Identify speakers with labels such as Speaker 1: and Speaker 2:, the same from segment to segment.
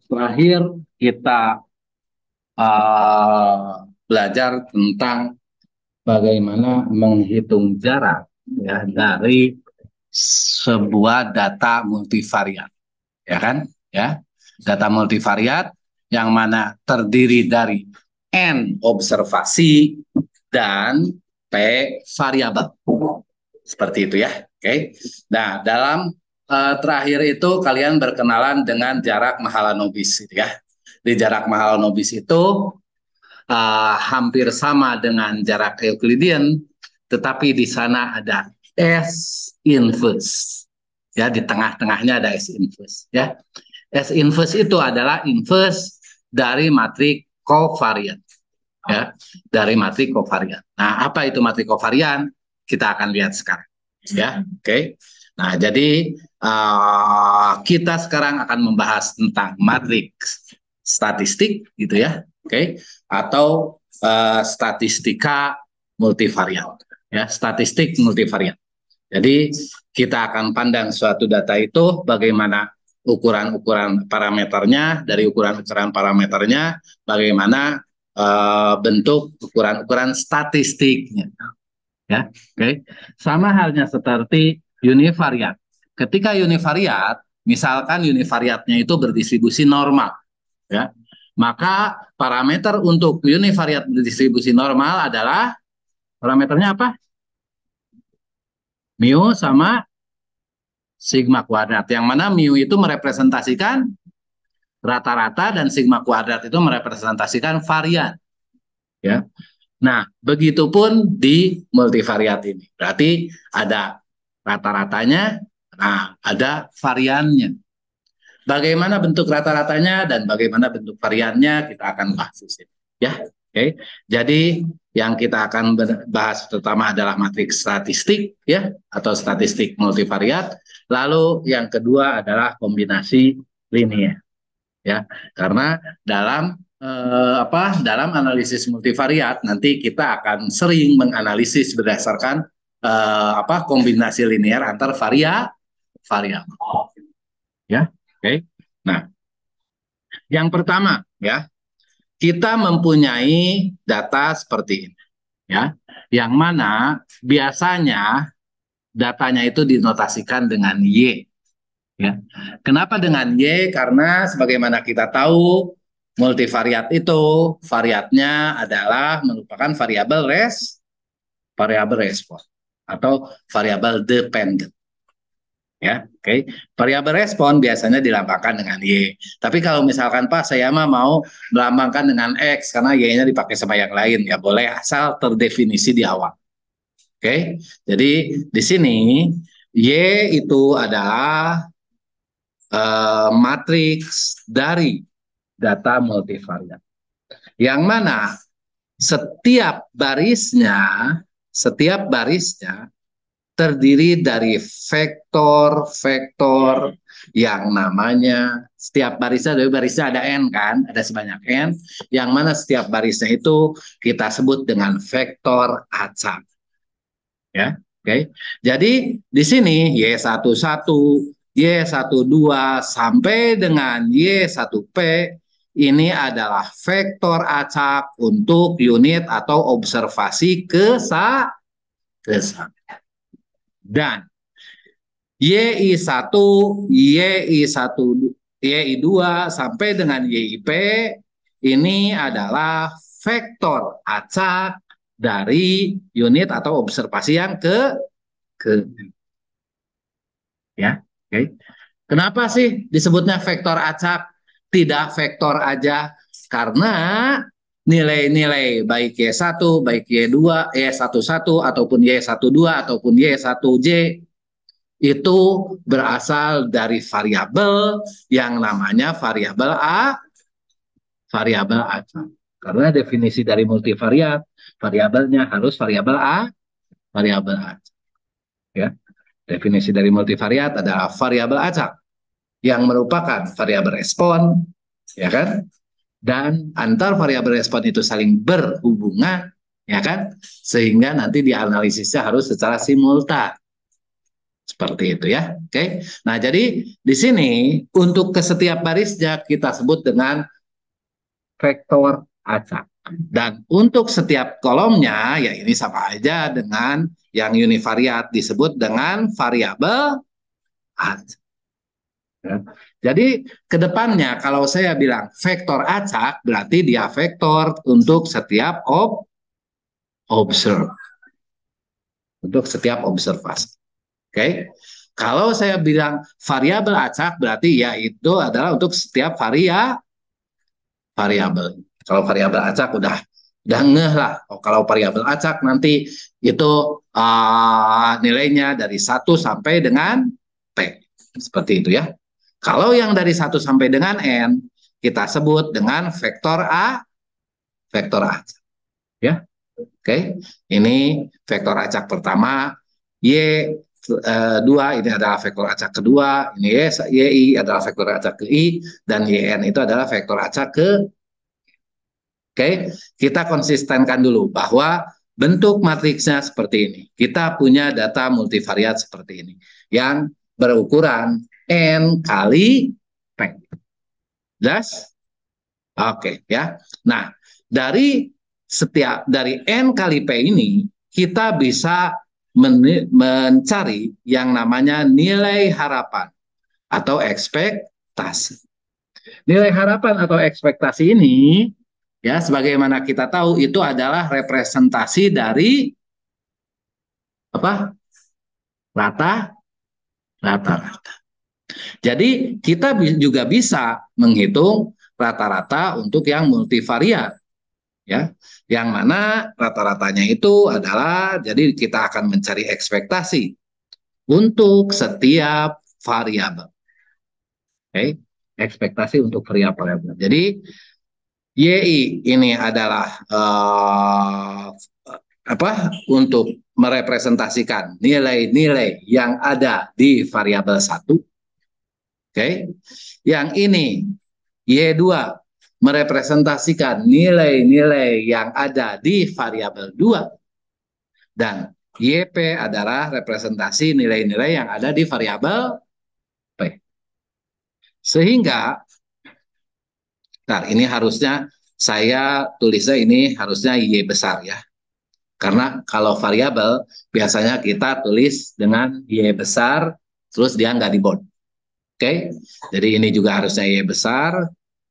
Speaker 1: Terakhir kita belajar tentang bagaimana menghitung jarak ya dari sebuah data multivariat, ya kan? Ya, data multivariat yang mana terdiri dari n observasi dan p variabel. Seperti itu ya. Oke. Nah, dalam terakhir itu kalian berkenalan dengan jarak Mahalanobis gitu ya. Di jarak Mahalanobis itu hampir sama dengan jarak Euclidean, tetapi di sana ada S inverse. Ya, di tengah-tengahnya ada S inverse. Ya, S inverse itu adalah inverse dari matrik kovarian. Ya, dari matrik kovarian. Nah, apa itu matrik kovarian? Kita akan lihat sekarang. Ya, oke. Okay. Nah, jadi kita sekarang akan membahas tentang matrik statistik, gitu ya, oke, okay, atau statistika multivariat, ya, statistik multivariat. Jadi kita akan pandang suatu data itu bagaimana ukuran-ukuran parameternya, dari ukuran-ukuran parameternya bagaimana bentuk ukuran-ukuran statistiknya, ya, oke. Okay. Sama halnya seperti univariat. Ketika univariat, misalkan univariatnya itu berdistribusi normal, ya, maka parameter untuk univariat berdistribusi normal adalah parameternya apa? Mu sama sigma kuadrat, yang mana mu itu merepresentasikan rata-rata dan sigma kuadrat itu merepresentasikan varian, ya. Nah, begitupun di multivariat ini. Berarti ada rata-ratanya, nah ada variannya. Bagaimana bentuk rata-ratanya dan bagaimana bentuk variannya kita akan bahas di sini. Ya, oke. Okay. Jadi yang kita akan bahas pertama adalah matriks statistik, ya, atau statistik multivariat. Lalu yang kedua adalah kombinasi linear, ya. Karena dalam dalam analisis multivariat nanti kita akan sering menganalisis berdasarkan kombinasi linear antar variabel, ya. Oke. Okay. Nah, yang pertama, ya, kita mempunyai data seperti ini, ya, yang mana biasanya datanya itu dinotasikan dengan Y, ya. Kenapa dengan Y? Karena sebagaimana kita tahu multivariat itu variatnya adalah merupakan variabel respon atau variabel dependent. Ya, oke. Okay. Variabel respon biasanya dilambangkan dengan Y. Tapi kalau misalkan Pak saya mah mau melambangkan dengan X karena Y-nya dipakai sama yang lain, ya boleh asal terdefinisi di awal. Oke. Okay. Jadi di sini Y itu adalah matriks dari data multivariat. Yang mana setiap barisnya terdiri dari vektor-vektor yang namanya, setiap barisnya ada n kan, ada sebanyak n, yang mana setiap barisnya itu kita sebut dengan vektor acak. Ya, oke. Okay. Jadi di sini Y11, Y12 sampai dengan Y1P ini adalah vektor acak untuk unit atau observasi ke dan YI1, YI1, YI2 sampai dengan YIP ini adalah vektor acak dari unit atau observasi yang ke ya. Oke. Okay. Kenapa sih disebutnya vektor acak, tidak vektor aja? Karena nilai-nilai baik Y1, baik Y2, Y11 ataupun Y12 ataupun Y1J itu berasal dari variabel yang namanya variabel acak. Karena definisi dari multivariat, variabelnya harus variabel acak. Ya. Definisi dari multivariat adalah variabel acak yang merupakan variabel respon, ya kan? Dan antar variabel respon itu saling berhubungan, ya kan? Sehingga nanti dianalisisnya harus secara simultan. Seperti itu ya. Oke. Nah, jadi di sini untuk ke setiap barisnya kita sebut dengan vektor acak. Dan untuk setiap kolomnya, ya ini sama aja dengan yang univariat disebut dengan variabel acak. Ya. Jadi kedepannya kalau saya bilang vektor acak, berarti dia vektor untuk setiap observe, untuk setiap observasi. Oke. Kalau saya bilang variabel acak, berarti ya itu adalah untuk setiap variabel. Kalau variabel acak udah ngeh lah. Oh, kalau variabel acak nanti itu nilainya dari 1 sampai dengan P. Seperti itu ya. Kalau yang dari 1 sampai dengan N, kita sebut dengan vektor vektor acak. Ya. Oke. Ini vektor acak pertama, Y2 ini adalah vektor acak kedua, ini YI adalah vektor acak ke I, dan YN itu adalah vektor acak ke. Oke, kita konsistenkan dulu bahwa bentuk matriksnya seperti ini. Kita punya data multivariat seperti ini yang berukuran N kali P. Jelas? Oke, ya. Nah, dari N kali P ini kita bisa mencari yang namanya nilai harapan atau ekspektasi. Nilai harapan atau ekspektasi ini, ya, sebagaimana kita tahu itu adalah representasi dari apa? Rata-rata. Jadi kita juga bisa menghitung rata-rata untuk yang multivariat, ya. Yang mana rata-ratanya itu adalah, jadi kita akan mencari ekspektasi untuk setiap variabel. Oke, ekspektasi untuk variabel. Jadi YI ini adalah untuk merepresentasikan nilai-nilai yang ada di variabel 1. Oke. Yang ini Y2 merepresentasikan nilai-nilai yang ada di variabel 2 dan YP adalah representasi nilai-nilai yang ada di variabel P. Sehingga nah, ini harusnya saya tulisnya ini harusnya Y besar ya. Karena kalau variabel biasanya kita tulis dengan Y besar, terus dia nggak di bold. Oke, jadi ini juga harusnya Y besar,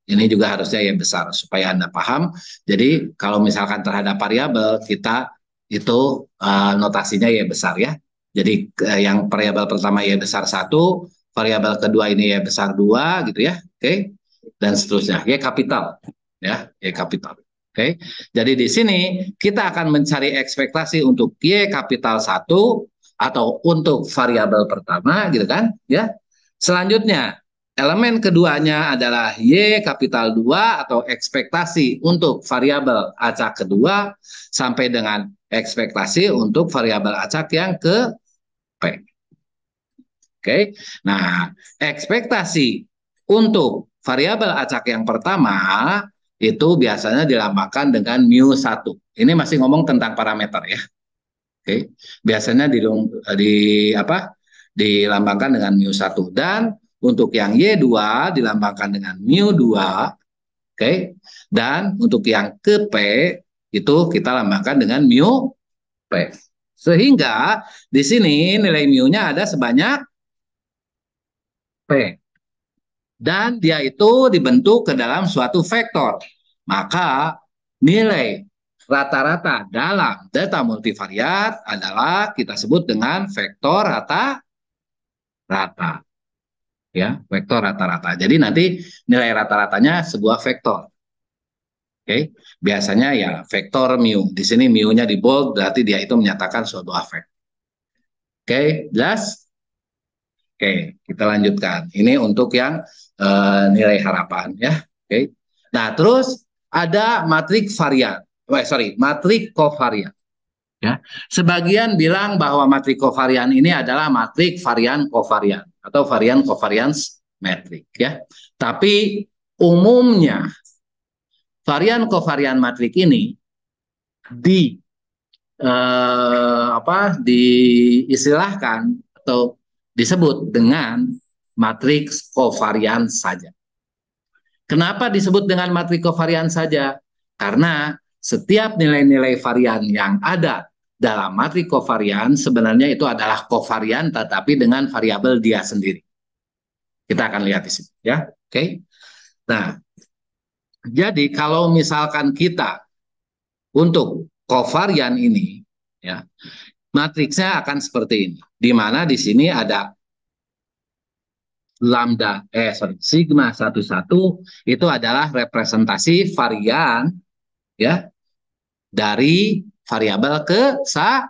Speaker 1: ini juga harusnya Y besar, supaya Anda paham. Jadi kalau misalkan terhadap variabel, kita itu notasinya Y besar ya. Jadi yang variabel pertama Y besar 1, variabel kedua ini Y besar 2 gitu ya. Oke, dan seterusnya. Y kapital ya, Y kapital. Oke, jadi di sini kita akan mencari ekspektasi untuk Y kapital 1 atau untuk variabel pertama gitu kan ya. Selanjutnya, elemen keduanya adalah Y kapital 2 atau ekspektasi untuk variabel acak kedua sampai dengan ekspektasi untuk variabel acak yang ke P. Oke. Nah, ekspektasi untuk variabel acak yang pertama itu biasanya dilambangkan dengan mu1. Ini masih ngomong tentang parameter ya. Oke. Biasanya dilambangkan dengan mu1 dan untuk yang Y2 dilambangkan dengan mu2, oke. Dan untuk yang ke P itu kita lambangkan dengan mu P. Sehingga di sini nilai mu-nya ada sebanyak P. Dan dia itu dibentuk ke dalam suatu vektor. Maka nilai rata-rata dalam data multivariat adalah kita sebut dengan vektor rata-rata. Ya, vektor rata-rata. Jadi nanti nilai rata-ratanya sebuah vektor. Oke, biasanya ya vektor mu. Di sini mu-nya di bold berarti dia itu menyatakan sebuah vektor. Oke, jelas? Oke, kita lanjutkan. Ini untuk yang nilai harapan ya. Oke. Nah, terus ada matrik varian. Matrik kovarian. Ya. Sebagian bilang bahwa matrik kovarian ini adalah matrik varian kovarian atau varian covariance metrik ya. Tapi umumnya varian kovarian matrik ini diistilahkan atau disebut dengan matriks kovarian saja. Kenapa disebut dengan matriks kovarian saja? Karena setiap nilai-nilai varian yang ada dalam matriks kovarian sebenarnya itu adalah kovarian tetapi dengan variabel dia sendiri. Kita akan lihat di sini ya. Oke. Nah, jadi kalau misalkan kita untuk kovarian ini ya, matriksnya akan seperti ini. Di mana di sini ada sigma 11 itu adalah representasi varian ya dari variabel ke 1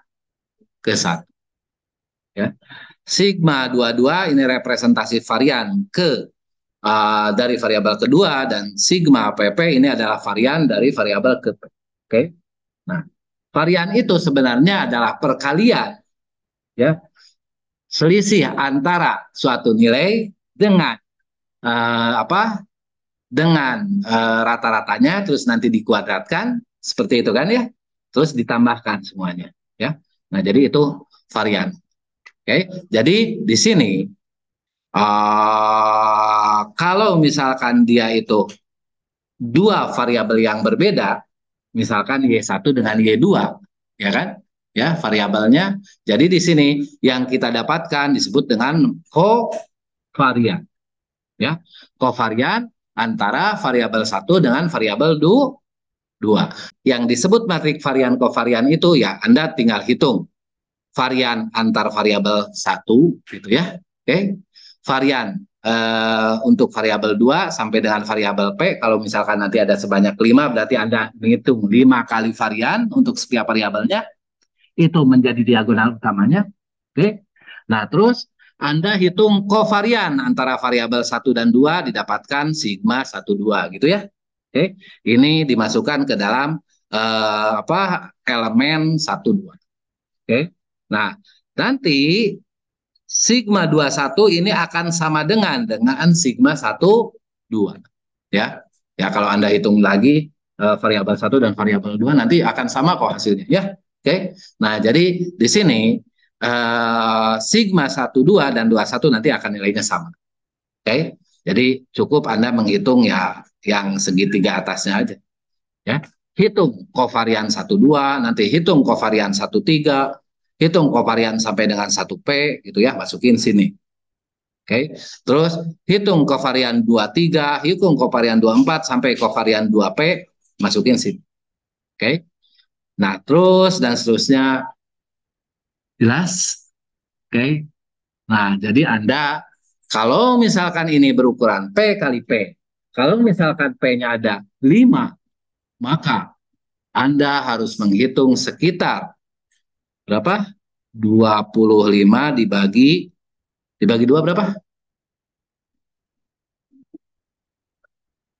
Speaker 1: ya. Sigma 22 ini representasi varian dari variabel kedua, dan sigma pp ini adalah varian dari variabel ke p. Oke. Nah, varian itu sebenarnya adalah perkalian ya selisih antara suatu nilai dengan rata-ratanya, terus nanti dikuadratkan seperti itu kan ya, terus ditambahkan semuanya ya. Nah, jadi itu varian. Oke, jadi di sini kalau misalkan dia itu dua variabel yang berbeda, misalkan Y1 dengan Y2, ya kan? Ya, variabelnya. Jadi di sini yang kita dapatkan disebut dengan kovarian. Ya, kovarian antara variabel 1 dengan variabel 2. Yang disebut matriks varian kovarian itu ya Anda tinggal hitung varian antar variabel 1 gitu ya. Oke. Varian untuk variabel 2 sampai dengan variabel P, kalau misalkan nanti ada sebanyak 5, berarti Anda menghitung 5 kali varian untuk setiap variabelnya, itu menjadi diagonal utamanya. Oke. Nah, terus Anda hitung kovarian antara variabel 1 dan 2, didapatkan sigma 12 gitu ya. Oke. Ini dimasukkan ke dalam elemen 12. Oke. Nah, nanti sigma 21 ini akan sama dengan sigma 12 ya. Ya, kalau Anda hitung lagi variabel 1 dan variabel 2 nanti akan sama kok hasilnya ya. Oke. Nah, jadi di sini sigma 12 dan 21 nanti akan nilainya sama. Oke. Jadi cukup Anda menghitung ya yang segitiga atasnya aja. Ya. Hitung kovarian 12, nanti hitung kovarian 13, hitung kovarian sampai dengan 1P gitu ya, masukin sini. Oke. Terus hitung kovarian 23, hitung kovarian 24 sampai kovarian 2P, masukin sini. Oke. Nah, terus dan seterusnya. Jelas? Oke. Nah, jadi Anda kalau misalkan ini berukuran P kali P, kalau misalkan P-nya ada 5, maka Anda harus menghitung sekitar berapa? 25 dibagi 2 berapa?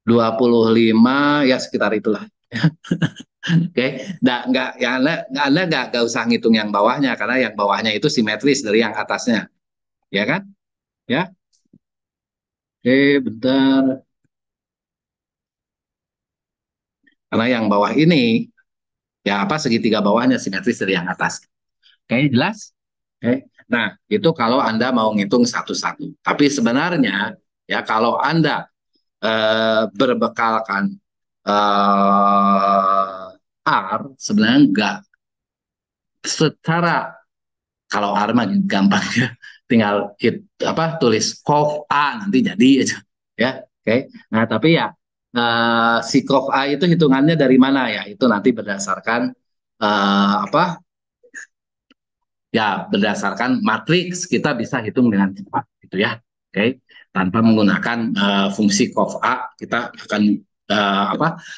Speaker 1: 25 ya sekitar itulah. Oke, nggak ya Anda nggak usah ngitung yang bawahnya karena yang bawahnya itu simetris dari yang atasnya, ya kan? Ya, oke, bentar. Karena yang bawah ini ya segitiga bawahnya simetris dari yang atas. Oke, jelas? Oke. Nah, itu kalau Anda mau ngitung satu-satu. Tapi sebenarnya ya kalau Anda berbekalkan R, sebenarnya enggak secara, kalau R mah gampang ya, tinggal tulis cov A nanti jadi aja ya. Oke. Nah, tapi ya si cov A itu hitungannya dari mana ya, itu nanti berdasarkan berdasarkan matriks kita bisa hitung dengan cepat gitu ya. Oke. Tanpa menggunakan fungsi cov A, kita akan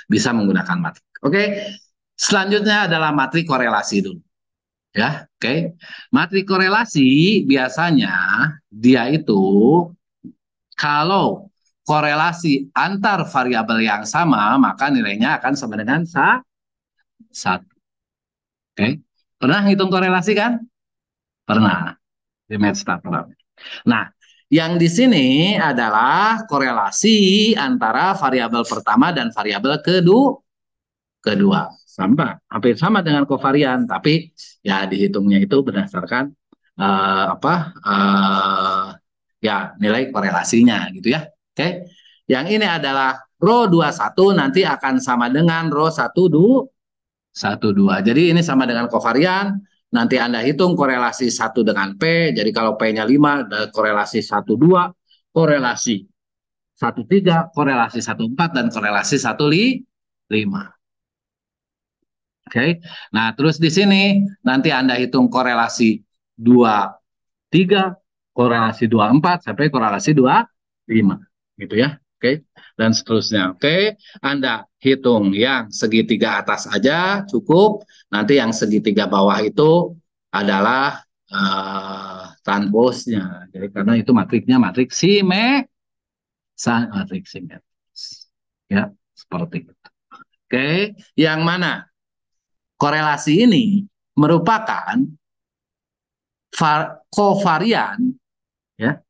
Speaker 1: bisa menggunakan matriks. Oke. Selanjutnya adalah matriks korelasi dulu. Ya, oke. Matriks korelasi biasanya dia itu kalau korelasi antar variabel yang sama, maka nilainya akan sama dengan 1. Oke. Pernah hitung korelasi kan? Pernah. Di MathStack. Nah, yang di sini adalah korelasi antara variabel pertama dan variabel kedua. Hampir sama dengan kovarian, tapi ya dihitungnya itu berdasarkan apa ya nilai korelasinya gitu ya. Oke. Yang ini adalah rho 21 nanti akan sama dengan rho 1 2. Jadi ini sama dengan kovarian. Nanti Anda hitung korelasi 1 dengan P. Jadi kalau P-nya 5, korelasi 1 2, korelasi 1 3, korelasi 1 4, dan korelasi 1 5. Oke. Nah, terus di sini nanti Anda hitung korelasi 2 3, korelasi 2 4, sampai korelasi 2 5. Gitu ya. Oke. Dan seterusnya. Oke. Anda hitung yang segitiga atas aja cukup. Nanti yang segitiga bawah itu adalah transposnya. Jadi karena itu matriksnya matriks simetris. Ya, seperti itu. Oke. Yang mana? Korelasi ini merupakan kovarian ya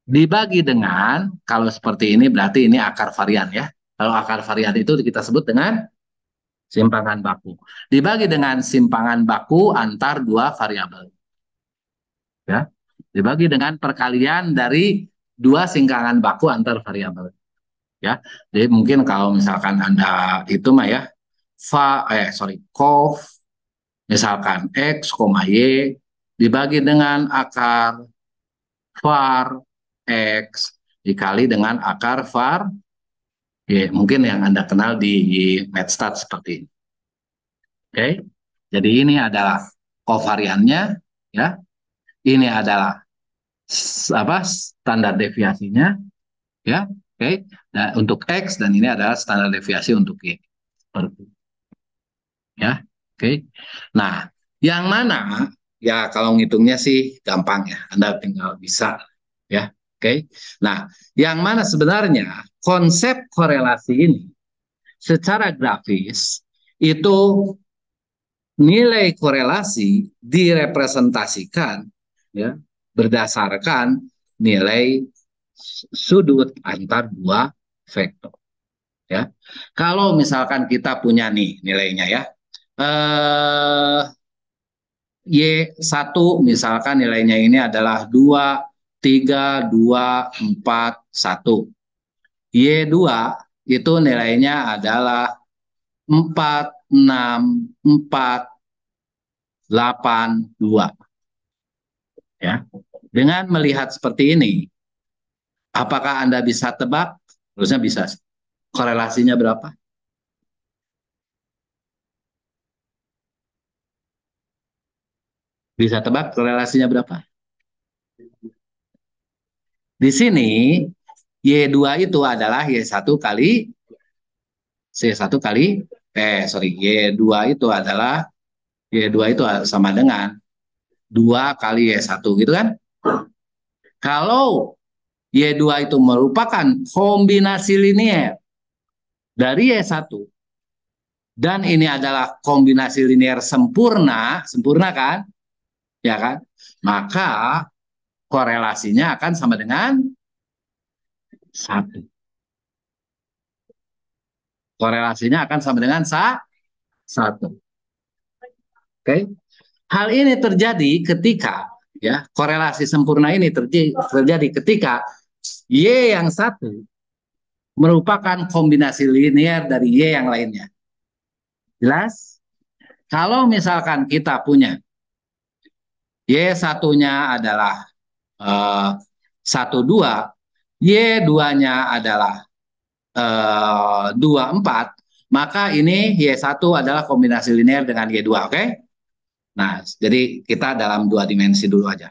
Speaker 1: dibagi dengan, kalau seperti ini berarti ini akar varian ya. Kalau akar varian itu kita sebut dengan simpangan baku. Dibagi dengan simpangan baku antar dua variabel. Ya. Dibagi dengan perkalian dari dua simpangan baku antar variabel. Ya. Jadi mungkin kalau misalkan Anda itu mah ya, cov misalkan X, Y dibagi dengan akar var X dikali dengan akar var Y. Mungkin yang Anda kenal di MathStat seperti ini. Oke. Jadi ini adalah kovariannya ya. Ini adalah apa standar deviasinya ya. Oke. Nah, untuk X dan ini adalah standar deviasi untuk Y. Ya. Oke. Nah, yang mana ya kalau ngitungnya sih gampang ya. Anda tinggal bisa ya. Oke. Nah, yang mana sebenarnya konsep korelasi ini secara grafis itu nilai korelasi direpresentasikan ya berdasarkan nilai sudut antar dua vektor ya. Kalau misalkan kita punya nih nilainya ya. Y1 misalkan nilainya ini adalah 2, 3, 2, 4, 1. Y2 itu nilainya adalah 4, 6, 4, 8, 2. Ya. Dengan melihat seperti ini, apakah Anda bisa tebak? Harusnya bisa. Korelasinya berapa? Bisa tebak korelasinya berapa? Di sini Y2 itu adalah Y1 kali C1 kali Y2 itu adalah Y2 itu sama dengan 2 kali Y1 gitu kan? Kalau Y2 itu merupakan kombinasi linier dari Y1 dan ini adalah kombinasi linier sempurna, sempurna kan? Ya kan? Maka korelasinya akan sama dengan 1. Korelasinya akan sama dengan 1. Oke? Hal ini terjadi ketika ya korelasi sempurna ini terjadi ketika Y yang satu merupakan kombinasi linear dari Y yang lainnya. Jelas? Kalau misalkan kita punya Y satunya adalah 1 2, Y 2-nya adalah 2 4, maka ini Y1 adalah kombinasi linear dengan Y2, oke? Nah, jadi kita dalam dua dimensi dulu aja.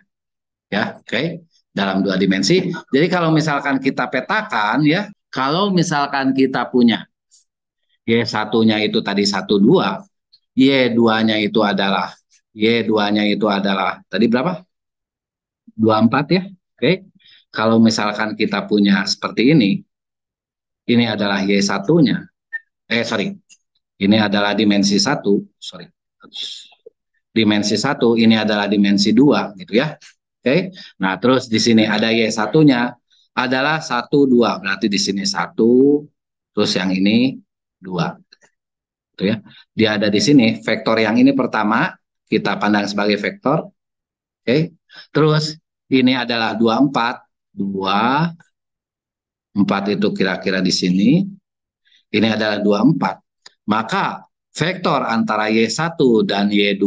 Speaker 1: Ya, oke? Dalam dua dimensi. Jadi kalau misalkan kita petakan ya, kalau misalkan kita punya Y1-nya itu tadi 1 2, Y2-nya itu adalah tadi berapa? 2 4 ya. Oke. Kalau misalkan kita punya seperti ini adalah Y1-nya. Sorry. Ini adalah dimensi 1, sorry. Dimensi 1, ini adalah dimensi 2 gitu ya. Oke. Nah, terus di sini ada Y1-nya adalah 1 2. Berarti di sini 1, terus yang ini 2. Gitu ya. Dia ada di sini, vektor yang ini pertama kita pandang sebagai vektor. Oke. Terus ini adalah 24, 24 itu kira-kira di sini. Ini adalah 24. Maka vektor antara Y1 dan Y2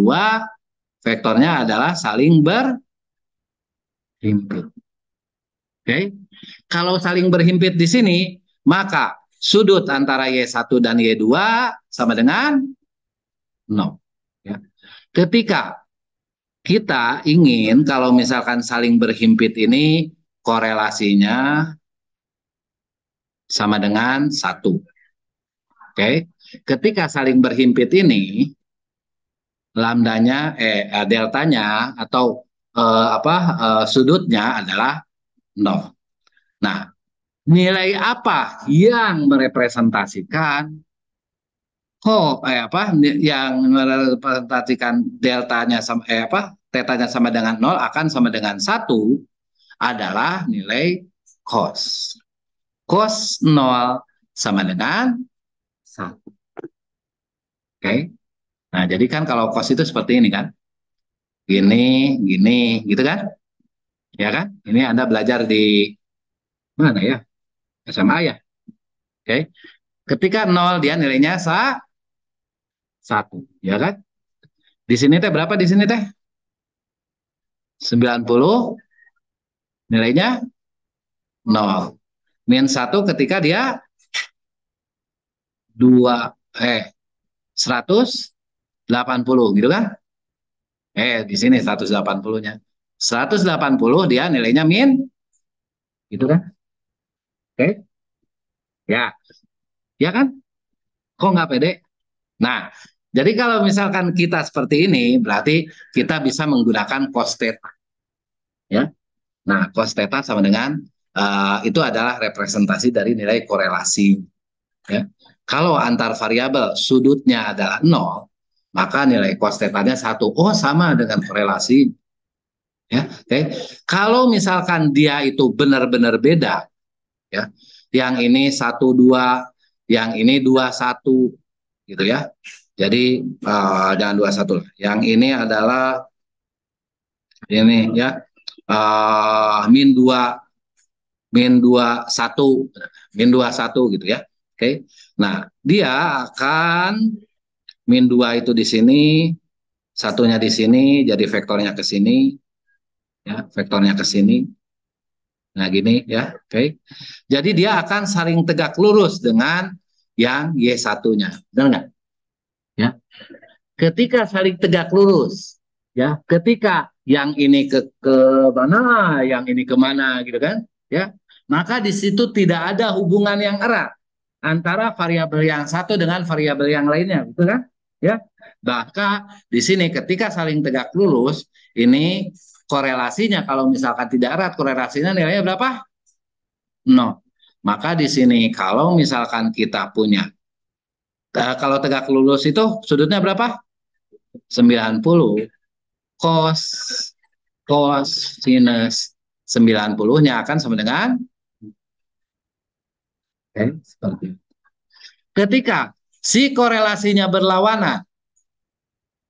Speaker 1: vektornya adalah saling berhimpit. Oke. Kalau saling berhimpit di sini, maka sudut antara Y1 dan Y2 sama dengan 0. Ya. Ketika kita ingin kalau misalkan saling berhimpit ini korelasinya sama dengan 1. Oke. Ketika saling berhimpit ini lambdanya deltanya atau sudutnya adalah 0. Nah, nilai apa yang merepresentasikan yang merepresentasikan deltanya sama tetanya sama dengan 0 akan sama dengan 1 adalah nilai cos. Cos 0 sama dengan 1. Oke. Nah, jadi kan kalau cos itu seperti ini kan. Gini, gitu kan? Ya kan? Ini Anda belajar di mana ya? SMA ya. Oke. Ketika 0 dia nilainya 1, ya kan? Di sini teh berapa di sini teh? 90 nilainya 0. Min 1 ketika dia 2 180 gitu kan? Di sini 180-nya. 180 dia nilainya min gitu kan? Oke. Ya. Ya kan? Kok nggak pede? Nah, jadi kalau misalkan kita seperti ini, berarti kita bisa menggunakan cos theta. Ya. Nah, cos theta sama dengan itu adalah representasi dari nilai korelasi. Ya. Kalau antar variabel sudutnya adalah 0, maka nilai cos theta-nya 1. Oh, sama dengan korelasi. Ya, oke. Kalau misalkan dia itu benar-benar beda, ya, yang ini 1,2, yang ini 2,1, gitu ya. Jadi jangan 2,1. Yang ini adalah ini ya min 2, min 2,1, min 2,1 gitu ya. Oke. Nah, dia akan min 2 itu di sini, satunya di sini, jadi vektornya ke sini, ya, vektornya ke sini. Nah, gini ya, oke. Jadi dia akan saling tegak lurus dengan yang Y1-nya. Benar nggak? Ya. Ketika saling tegak lurus, ya, ketika yang ini ke mana, yang ini kemana, gitu kan? Ya, maka di situ tidak ada hubungan yang erat antara variabel yang satu dengan variabel yang lainnya, gitu kan? Ya, bahkan di sini ketika saling tegak lurus, ini korelasinya kalau misalkan tidak erat, korelasinya nilainya berapa? 0. Maka di sini kalau misalkan kita punya kalau tegak lurus itu sudutnya berapa? 90. Cos cos sinus 90-nya akan sama dengan seperti itu. Ketika si korelasinya berlawanan,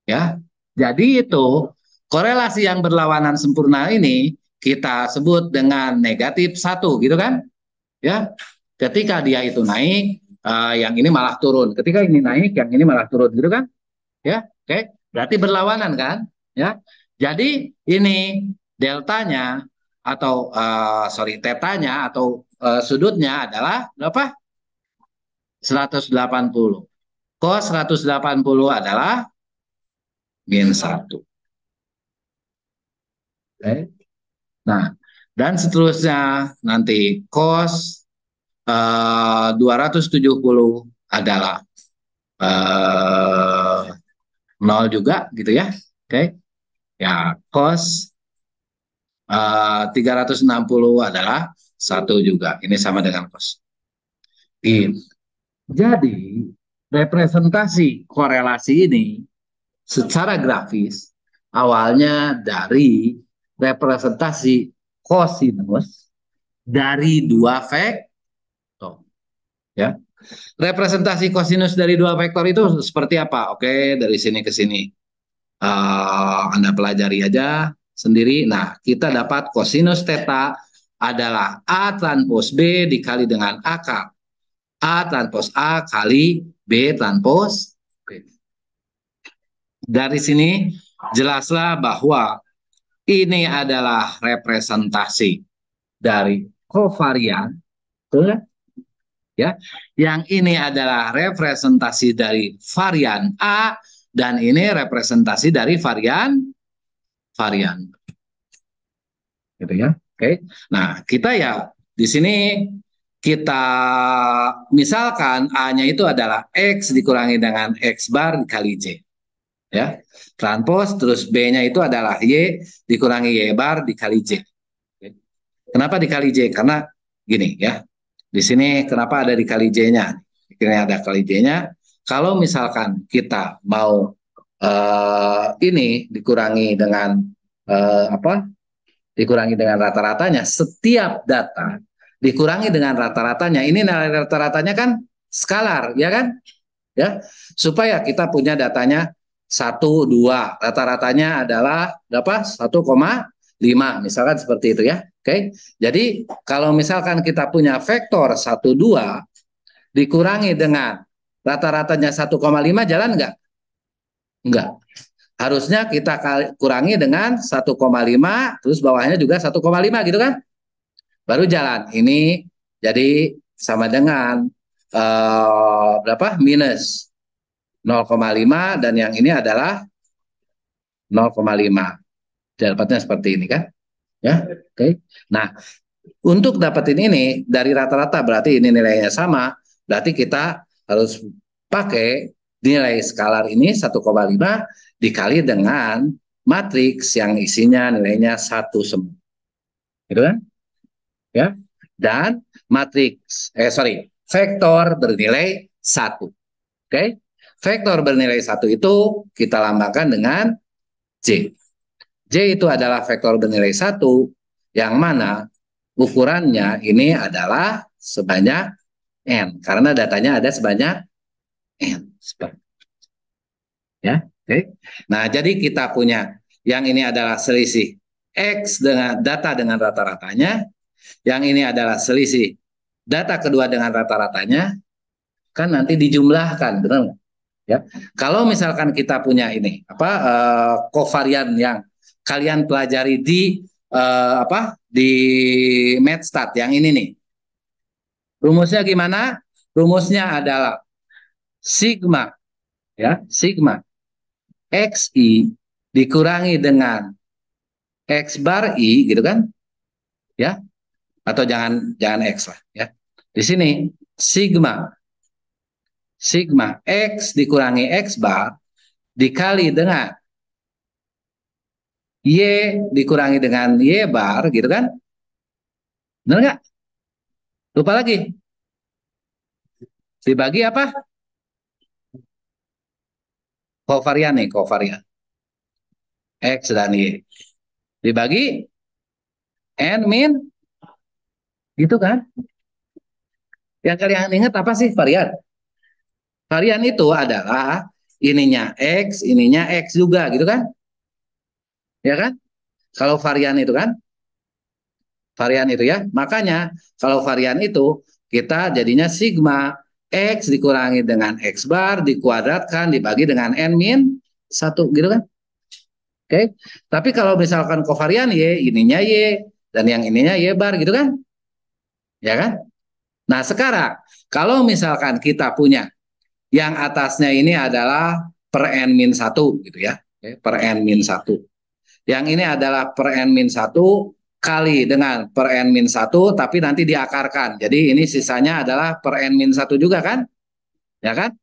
Speaker 1: ya, jadi itu korelasi yang berlawanan sempurna ini kita sebut dengan negatif 1, gitu kan? Ya, ketika dia itu naik, yang ini malah turun. Ketika ini naik, yang ini malah turun, gitu kan? Ya, oke. Berarti berlawanan kan? Ya. Jadi ini deltanya atau tetanya atau sudutnya adalah berapa? 180. Cos 180 adalah min 1. Oke. Nah, dan seterusnya nanti cos 270 adalah 0 juga gitu ya. Oke. Ya, cos 360 adalah 1 juga. Ini sama dengan cos. Jadi, representasi korelasi ini secara grafis awalnya dari representasi kosinus dari dua vektor. Ya. Representasi kosinus dari dua vektor itu seperti apa? Oke, dari sini ke sini. Anda pelajari aja. sendiri. Nah, kita dapat kosinus theta adalah A transpos B dikali dengan akar A transpos A kali B transpos B. Dari sini jelaslah bahwa ini adalah representasi dari kovarian, betul kan? Ya, yang ini adalah representasi dari varian A dan ini representasi dari varian gitu ya. Oke. Nah, kita ya di sini kita misalkan A-nya itu adalah X dikurangi dengan X bar dikali J. Ya. Transpos terus B-nya itu adalah Y dikurangi Y bar dikali J. Kenapa dikali J? Karena gini ya. Di sini kenapa ada dikali J-nya? Ini ada kali J-nya. Kalau misalkan kita mau ini dikurangi dengan apa? Dikurangi dengan rata-ratanya, setiap data dikurangi dengan rata-ratanya. Ini nilai rata-ratanya kan skalar, ya kan? Ya, supaya kita punya datanya 1, 2, rata-ratanya adalah berapa? 1,5, misalkan seperti itu ya. Oke. Jadi kalau misalkan kita punya vektor 1, 2 dikurangi dengan rata-ratanya 1,5 jalan enggak? Enggak. Harusnya kita kurangi dengan 1,5 terus bawahnya juga 1,5 gitu kan? Baru jalan. Ini jadi sama dengan berapa? Minus 0,5 dan yang ini adalah 0,5. Dapatnya seperti ini kan? Ya, oke. Nah, untuk dapetin ini dari rata-rata berarti ini nilainya sama, berarti kita harus pakai nilai skalar ini 1,5 dikali dengan matriks yang isinya nilainya 1 semua. Gitu kan? Ya. Dan matriks vektor bernilai 1. Oke. Vektor bernilai 1 itu kita lambangkan dengan J. J itu adalah vektor bernilai 1 yang mana ukurannya ini adalah sebanyak N. Karena datanya ada sebanyak N. Ya, oke. Nah, jadi kita punya yang ini adalah selisih X dengan data dengan rata-ratanya. Yang ini adalah selisih data kedua dengan rata-ratanya. Kan nanti dijumlahkan, benar nggak? Ya. Kalau misalkan kita punya ini kovarian yang kalian pelajari di di MathStat yang ini nih. Rumusnya gimana? Rumusnya adalah sigma ya, sigma XI dikurangi dengan X bar I gitu kan? Ya. Atau jangan X lah ya. Di sini sigma X dikurangi X bar dikali dengan Y dikurangi dengan Y bar gitu kan? Benar nggak? Lupa lagi. Dibagi apa? Kovarian nih, kovarian. X dan Y. Dibagi N min. Gitu kan? Yang kalian ingat apa sih varian? Varian itu adalah ininya X juga gitu kan? Ya kan? Kalau varian itu kan? Varian itu ya. Makanya kalau varian itu kita jadinya sigma X dikurangi dengan X bar dikuadratkan dibagi dengan N min 1 gitu kan? Oke. Tapi kalau misalkan kovarian Y, ininya Y dan yang ininya Y bar gitu kan? Ya kan? Nah, sekarang kalau misalkan kita punya yang atasnya ini adalah per N min 1 gitu ya. Oke, per N min 1. Yang ini adalah per N min 1 kali dengan per N min 1 tapi nanti diakarkan. Jadi ini sisanya adalah per N min 1 juga kan? Ya kan?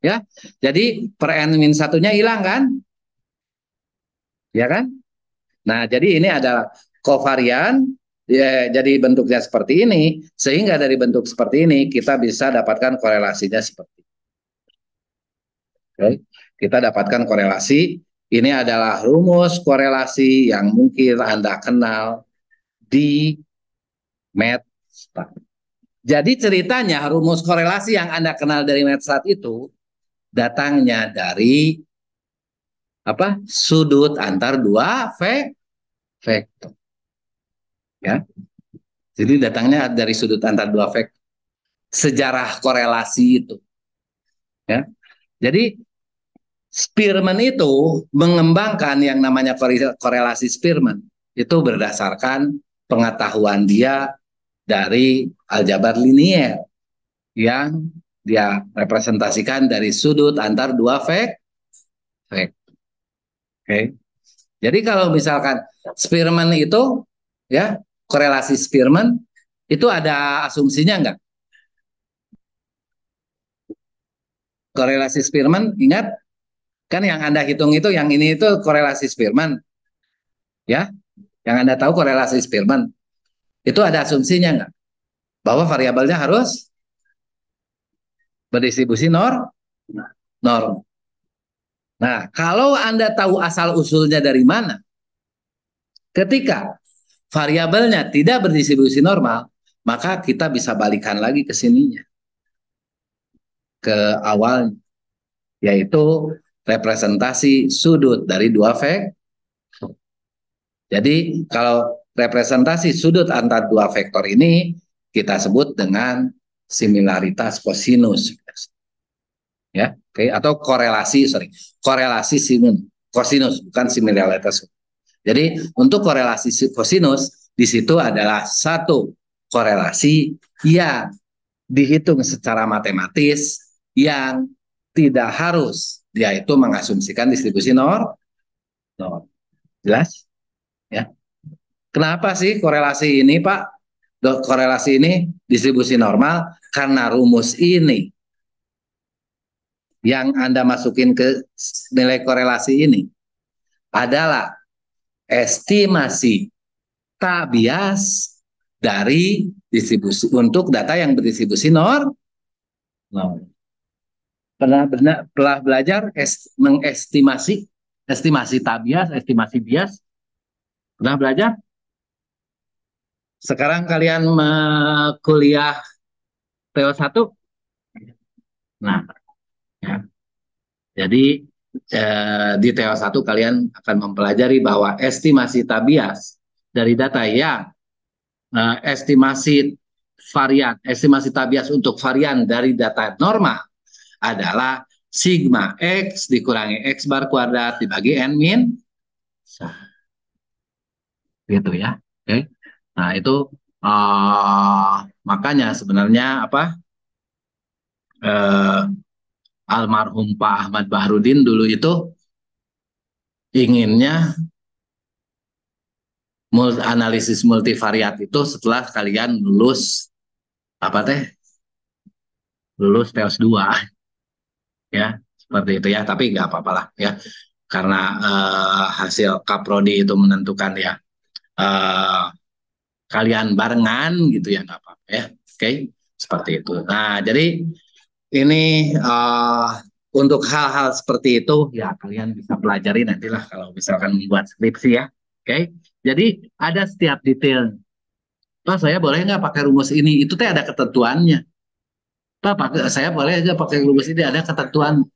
Speaker 1: Ya. Jadi per N min 1-nya hilang kan? Ya kan? Nah, jadi ini adalah kovarian ya, jadi bentuknya seperti ini sehingga dari bentuk seperti ini kita bisa dapatkan korelasinya seperti ini. Oke. Kita dapatkan korelasi. Ini adalah rumus korelasi yang mungkin Anda kenal di MathStat. Jadi ceritanya rumus korelasi yang Anda kenal dari MathStat itu datangnya dari sudut antar dua vektor. Ya, jadi datangnya dari sudut antar dua vektor. Sejarah korelasi itu. Ya, jadi Spearman itu mengembangkan yang namanya korelasi Spearman itu berdasarkan pengetahuan dia dari aljabar linier yang dia representasikan dari sudut antar dua vektor. Oke. Jadi kalau misalkan Spearman itu ya korelasi Spearman itu ada asumsinya enggak? Korelasi Spearman ingat kan yang Anda hitung itu yang ini itu korelasi Spearman ya. Yang Anda tahu korelasi Spearman itu ada asumsinya enggak? Bahwa variabelnya harus berdistribusi norm. Nah, kalau Anda tahu asal-usulnya dari mana, ketika variabelnya tidak berdistribusi normal, maka kita bisa balikan lagi ke sininya, ke awal, yaitu representasi sudut dari dua vektor. Jadi, kalau representasi sudut antar dua vektor ini kita sebut dengan similaritas kosinus. Ya, oke, atau korelasi kosinus, bukan similaritas. Jadi untuk korelasi kosinus di situ adalah satu korelasi yang dihitung secara matematis yang tidak harus dia itu mengasumsikan distribusi norm. Jelas? Ya. Kenapa sih korelasi ini, Pak? Korelasi ini distribusi normal karena rumus ini yang Anda masukin ke nilai korelasi ini adalah estimasi tak bias dari distribusi untuk data yang berdistribusi norm. Pernah belajar estimasi tak bias, estimasi bias? Pernah belajar? Sekarang kalian kuliah TO1? Nah, ya. Jadi di TO1 kalian akan mempelajari bahwa estimasi tabias dari data yang estimasi tabias untuk varian dari data normal adalah sigma X dikurangi X bar kuadrat dibagi N min 1. Gitu ya. Oke. Nah, itu makanya sebenarnya apa almarhum Pak Ahmad Bahrudin dulu itu inginnya analisis multivariat itu setelah kalian lulus apa teh lulus TEOS 2 ya seperti itu ya, tapi nggak apa-apa lah ya karena hasil kaprodi itu menentukan ya kalian barengan gitu ya nggak apa-apa ya. Oke, seperti itu. Nah, jadi ini untuk hal-hal seperti itu ya kalian bisa pelajari nantilah kalau misalkan membuat skripsi ya. Oke, jadi ada setiap detail. Pak, saya boleh nggak pakai rumus ini? Itu teh ada ketentuannya. Pak, saya boleh nggak pakai rumus ini? Ada ketentuan.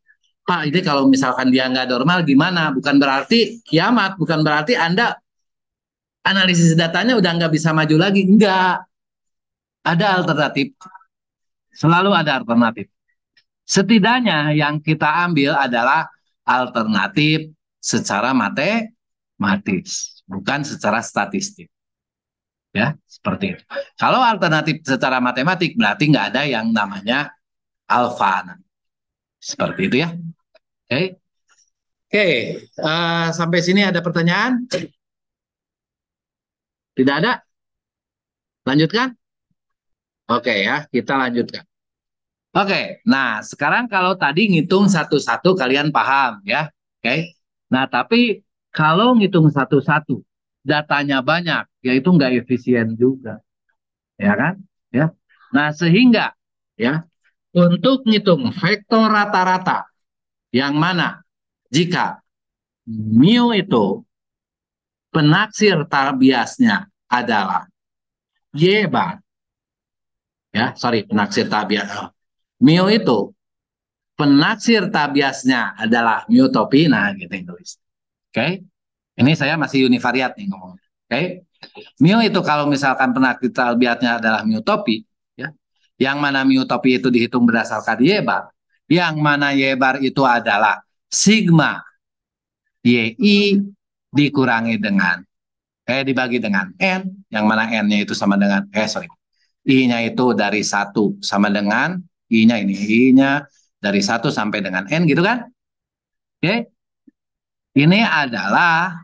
Speaker 1: Pak, ini kalau misalkan dia nggak normal gimana? Bukan berarti kiamat, bukan berarti Anda analisis datanya udah nggak bisa maju lagi. Enggak. Ada alternatif. Selalu ada alternatif. Setidaknya yang kita ambil adalah alternatif secara matematis, bukan secara statistik. Ya, seperti itu. Kalau alternatif secara matematik berarti nggak ada yang namanya alfa. Seperti itu ya. Oke. Oke, sampai sini ada pertanyaan? Tidak ada? Lanjutkan? Oke ya, kita lanjutkan. Oke, nah sekarang kalau tadi ngitung satu-satu kalian paham ya. Oke. Nah, tapi kalau ngitung satu-satu datanya banyak, yaitu nggak efisien juga. Ya kan? Ya. Nah, sehingga ya untuk ngitung vektor rata-rata yang mana jika mu itu penaksir tabiasnya adalah y bar, ya sorry penaksir tabias mu itu penaksir tabiasnya adalah mu topi, nah gitu yang tulis. Oke, ini saya masih univariat nih ngomong. Oke. Mu itu kalau misalkan penakdir talbiatnya adalah mu topi, ya, yang mana mu topi itu dihitung berdasarkan Y bar, yang mana Y bar itu adalah sigma YI dikurangi dengan, dibagi dengan N, yang mana N-nya itu sama dengan, I-nya itu dari 1 sama dengan, I-nya dari 1 sampai dengan N gitu kan. Oke, ini adalah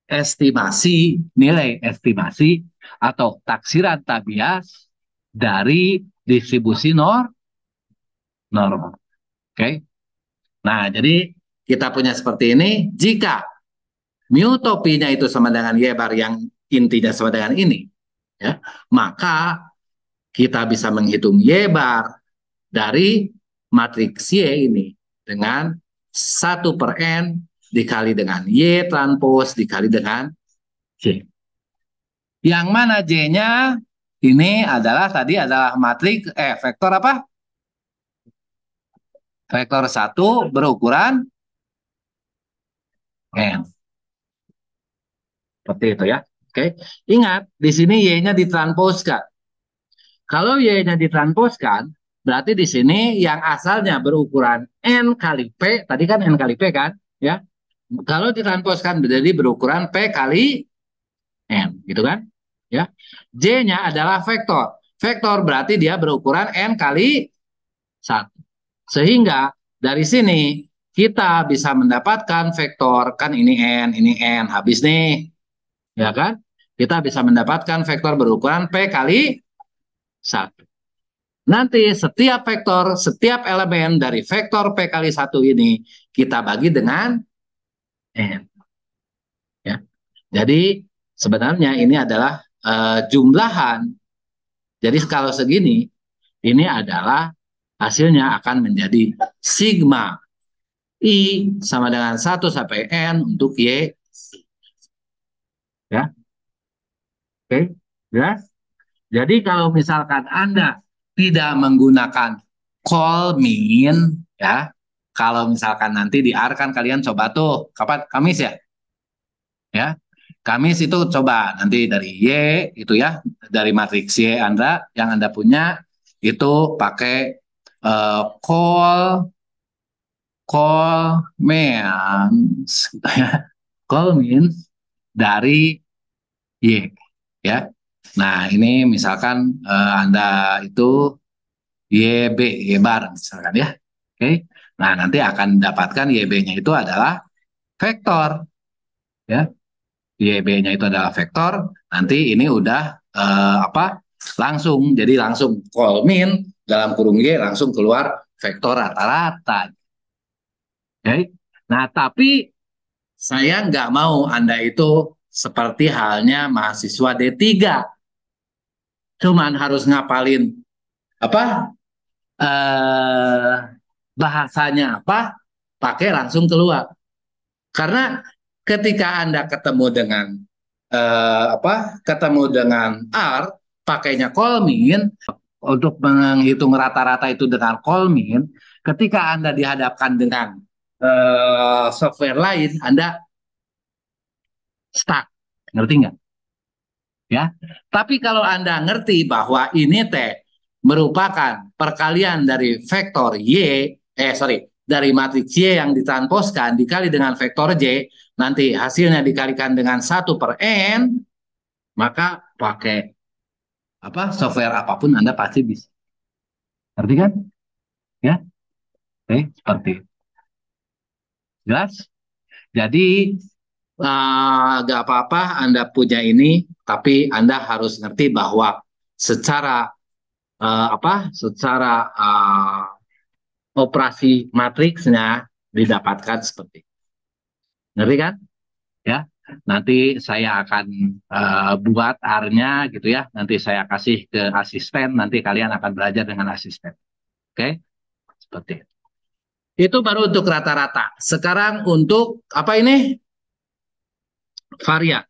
Speaker 1: nilai estimasi atau taksiran tabias dari distribusi normal. Oke. Nah, jadi kita punya seperti ini. Jika mu topinya itu sama dengan Y bar yang intinya sama dengan ini, ya, maka kita bisa menghitung Y bar dari matriks Y ini dengan 1/N dikali dengan Y transpos dikali dengan J. Yang mana J-nya ini adalah matriks vektor apa? Vektor 1 berukuran N. Seperti itu ya. Oke. Ingat, di sini Y-nya ditransposkan. Kalau Y-nya ditransposkan, berarti di sini yang asalnya berukuran N kali P, tadi kan N kali P kan, ya. Kalau ditransposkan menjadi berukuran P kali N, gitu kan? Ya. J-nya adalah vektor. Vektor berarti dia berukuran N kali 1. Sehingga dari sini kita bisa mendapatkan vektor, kan ini N, habis nih. Ya kan? Kita bisa mendapatkan vektor berukuran P kali 1. Nanti setiap elemen dari vektor P kali 1 ini kita bagi dengan N. Ya. Jadi sebenarnya ini adalah jumlahan. Jadi kalau segini, ini adalah hasilnya akan menjadi sigma I sama dengan 1 sampai N untuk Y. Ya. Oke, jelas? Jadi kalau misalkan Anda tidak menggunakan kolmin, ya, kalau misalkan nanti di R kan kalian coba tuh, kapan? Kamis ya? Ya, Kamis itu coba nanti dari Y itu ya, dari matriks Y Anda yang Anda punya itu pakai call means call means dari Y ya. Nah, ini misalkan Anda itu Y bar misalkan ya. Oke. Nah, nanti akan dapatkan YB-nya itu adalah vektor ya. YB-nya itu adalah vektor. Nanti ini udah apa? Langsung jadi langsung call min dalam kurung Y langsung keluar vektor rata-rata. Oke. Nah, tapi saya nggak mau Anda itu seperti halnya mahasiswa D3. Cuman harus ngapalin apa bahasanya apa, pakai langsung keluar. Karena ketika Anda ketemu dengan R, pakainya kolmin untuk menghitung rata-rata itu dengan kolmin. Ketika Anda dihadapkan dengan software lain, Anda stuck, ngerti nggak? Ya, tapi kalau Anda ngerti bahwa ini teh merupakan perkalian dari vektor dari matriks Y yang ditransposkan dikali dengan vektor J, nanti hasilnya dikalikan dengan 1/N, maka pakai software apapun Anda pasti bisa. Ngerti kan? Ya, oke, seperti itu. Jelas? Jadi gak apa-apa Anda punya ini, tapi Anda harus ngerti bahwa secara secara operasi matriksnya didapatkan seperti itu. Ngerti kan? Ya. Nanti saya akan buat R-nya gitu ya. Nanti saya kasih ke asisten, nanti kalian akan belajar dengan asisten. Oke? Seperti itu. Itu baru untuk rata-rata. Sekarang untuk apa ini? Varian.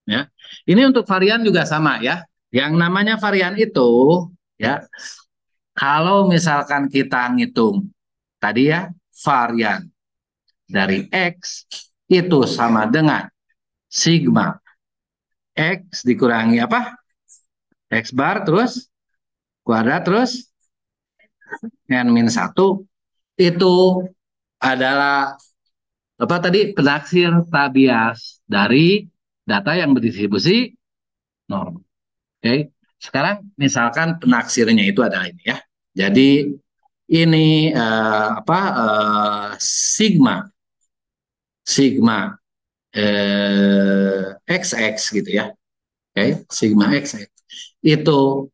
Speaker 1: Ya. Ini untuk varian juga sama ya. Yang namanya varian itu ya, kalau misalkan kita ngitung tadi ya, varian dari X itu sama dengan sigma X dikurangi apa? X bar terus kuadrat terus N min 1 itu adalah apa tadi penaksir tabias dari data yang berdistribusi norm. Oke. Sekarang misalkan penaksirnya itu adalah ini ya. Jadi ini sigma sigma XX gitu ya. Oke, sigma XX itu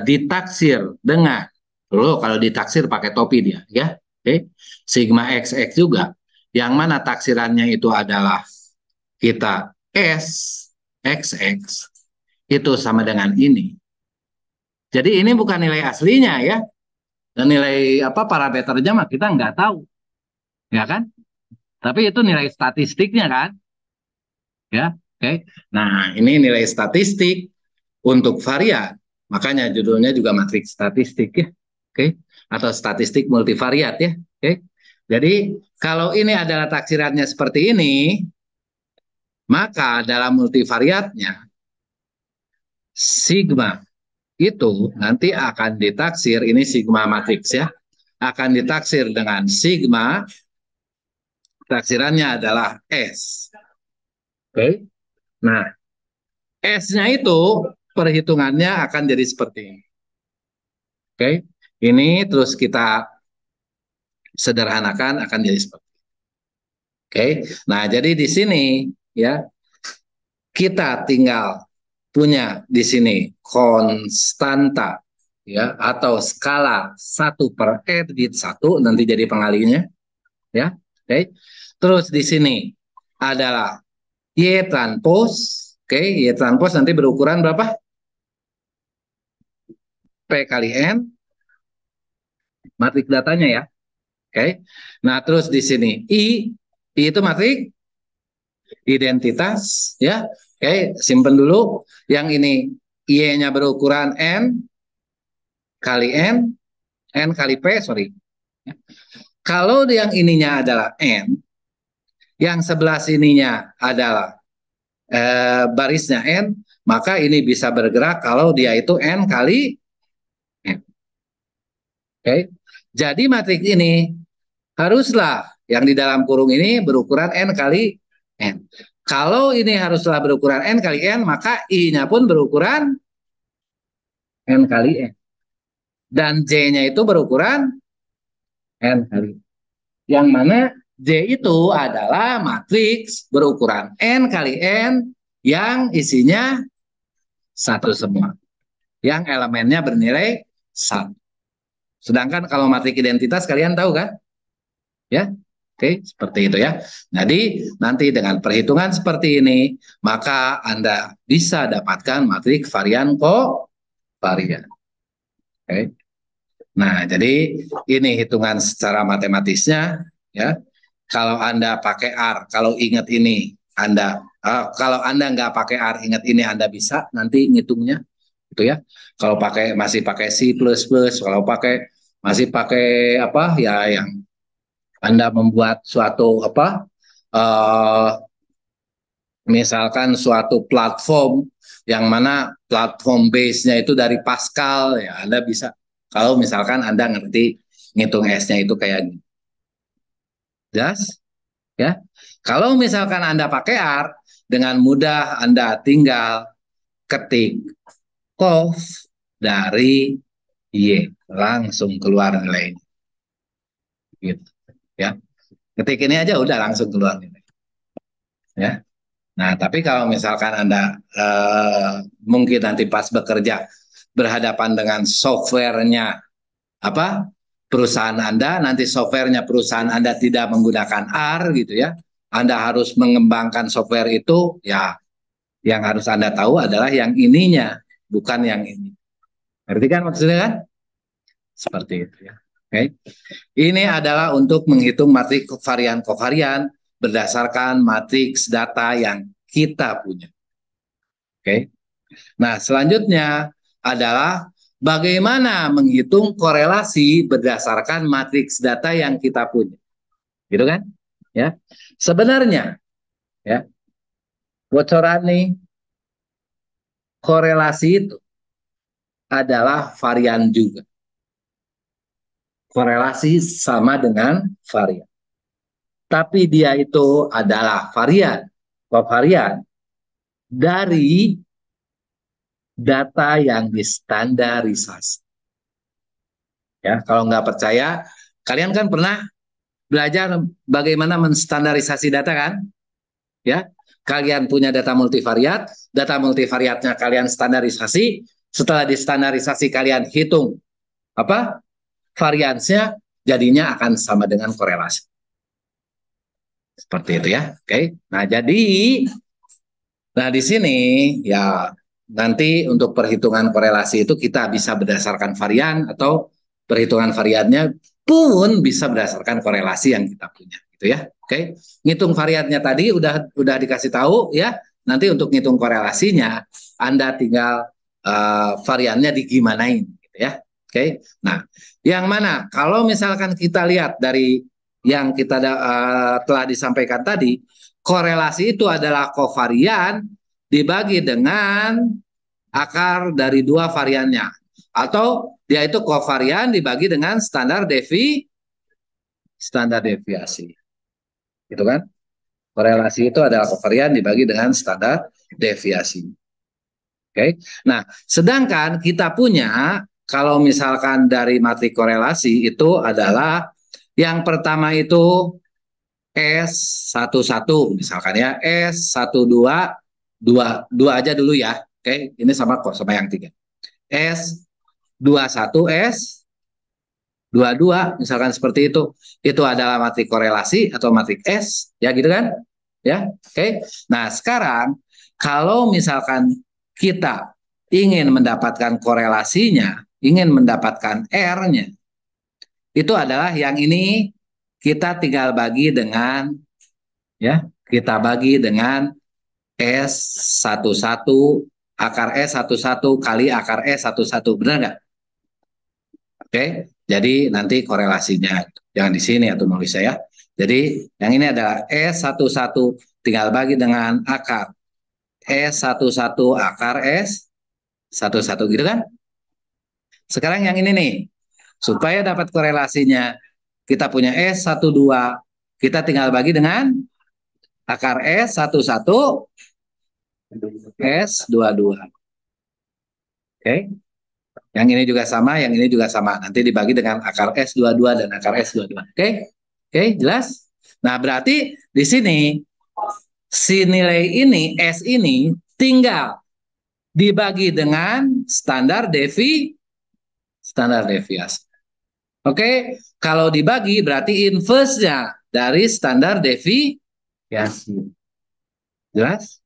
Speaker 1: ditaksir dengan kalau ditaksir pakai topi dia ya. Oke. Sigma XX juga yang mana taksirannya itu adalah kita S XX itu sama dengan ini. Jadi ini bukan nilai aslinya ya. Dan nilai apa parameternya mah kita nggak tahu, ya kan? Tapi itu nilai statistiknya kan, ya. Oke. Nah ini nilai statistik untuk varian. Makanya judulnya juga matriks statistik ya. Oke. Atau statistik multivariat ya. Oke. Jadi kalau ini adalah taksirannya seperti ini, maka dalam multivariatnya sigma itu nanti akan ditaksir, ini sigma matriks ya, akan ditaksir dengan sigma, taksirannya adalah S. Oke. Nah, S-nya itu perhitungannya akan jadi seperti ini. Oke. Ini terus kita sederhanakan akan jadi seperti ini. Oke. Nah, jadi di sini ya kita tinggal punya di sini konstanta ya atau skala 1/n-1 nanti jadi pengalinya ya. Oke. Terus di sini adalah Y transpos. Oke, Y transpos nanti berukuran berapa? P kali N matrik datanya ya. Oke. Nah, terus di sini I itu matrik identitas ya. Oke, simpen dulu. Yang ini Y-nya berukuran N kali N kali P, sorry. Kalau yang ininya adalah N, yang sebelah sininya adalah barisnya N, maka ini bisa bergerak kalau dia itu N kali N. Oke. Jadi matriks ini haruslah yang di dalam kurung ini berukuran N kali N. Kalau ini haruslah berukuran N kali N, maka I-nya pun berukuran N kali N. Dan J-nya itu berukuran N kali N. Yang mana J itu adalah matriks berukuran N kali N yang isinya satu semua. Yang elemennya bernilai 1. Sedangkan kalau matriks identitas kalian tahu kan? Ya, oke, seperti itu ya. Jadi nanti dengan perhitungan seperti ini, maka Anda bisa dapatkan matriks varian kovarian. Oke. Nah, jadi ini hitungan secara matematisnya ya. Kalau Anda pakai R, kalau ingat ini Anda kalau Anda nggak pakai R, ingat ini Anda bisa nanti ngitungnya gitu ya. Kalau masih pakai C++, kalau masih pakai apa ya yang Anda membuat suatu apa misalkan suatu platform yang mana platform base-nya itu dari Pascal ya Anda bisa kalau misalkan Anda ngerti ngitung S-nya itu kayak gini. Jelas? Ya. Kalau misalkan Anda pakai R dengan mudah Anda tinggal ketik cov dari Y langsung keluar nilainya. Gitu. Ya. Ketik ini aja udah langsung keluar nilai. Ya. Nah, tapi kalau misalkan Anda mungkin nanti pas bekerja berhadapan dengan softwarenya apa perusahaan Anda, nanti softwarenya perusahaan Anda tidak menggunakan R gitu ya, Anda harus mengembangkan software itu, ya yang harus Anda tahu adalah yang ininya, bukan yang ini. Ngerti kan maksudnya kan? Seperti itu ya. Oke. Ini adalah untuk menghitung matriks kovarian berdasarkan matriks data yang kita punya. Oke. Nah, selanjutnya adalah bagaimana menghitung korelasi berdasarkan matriks data yang kita punya. Gitu kan? Ya. Sebenarnya ya. Bocoran nih, korelasi itu adalah varian juga. Korelasi sama dengan varian. Tapi dia itu adalah varian, kovarian dari data yang distandarisasi. Ya, kalau nggak percaya, kalian kan pernah belajar bagaimana menstandarisasi data kan? Ya, kalian punya data multivariatnya kalian standarisasi. Setelah distandarisasi kalian hitung apa variansnya, jadinya akan sama dengan korelasi. Seperti itu ya. Oke. Nah, di sini ya nanti untuk perhitungan korelasi itu kita bisa berdasarkan varian atau perhitungan variannya pun bisa berdasarkan korelasi yang kita punya gitu ya. Oke. Ngitung variannya tadi udah dikasih tahu ya. Nanti untuk ngitung korelasinya Anda tinggal variannya digimanain gitu ya. Oke. Nah, yang mana kalau misalkan kita lihat dari yang kita telah disampaikan tadi, korelasi itu adalah kovarian dibagi dengan akar dari dua variannya. Atau dia itu kovarian dibagi dengan standar deviasi. Gitu kan? Korelasi itu adalah kovarian dibagi dengan standar deviasi. Oke. Nah, sedangkan kita punya kalau misalkan dari matrik korelasi itu adalah yang pertama itu S11 misalkan ya, S12 dua aja dulu ya. Oke, ini sama kok sama yang tiga. S21 S22 misalkan seperti itu. Itu adalah matrik korelasi atau matrik S ya gitu kan? Ya. Oke. Nah, sekarang kalau misalkan kita ingin mendapatkan korelasinya, ingin mendapatkan R-nya, itu adalah yang ini kita tinggal bagi dengan ya, kita bagi dengan S11 akar S11 kali akar S11. Benar nggak? Oke, jadi nanti korelasinya. Jangan di sini atau nulis saya. Jadi yang ini adalah S11 tinggal bagi dengan akar S11 akar S11 gitu kan? Sekarang yang ini nih, supaya dapat korelasinya, kita punya S12, kita tinggal bagi dengan akar S11 S22. Oke. Yang ini juga sama, yang ini juga sama. Nanti dibagi dengan akar S22 dan akar S22. Oke? Oke, jelas? Nah, berarti di sini si nilai ini, S ini tinggal dibagi dengan standar deviasi. Oke, kalau dibagi berarti inverse-nya dari standar deviasi. Jelas?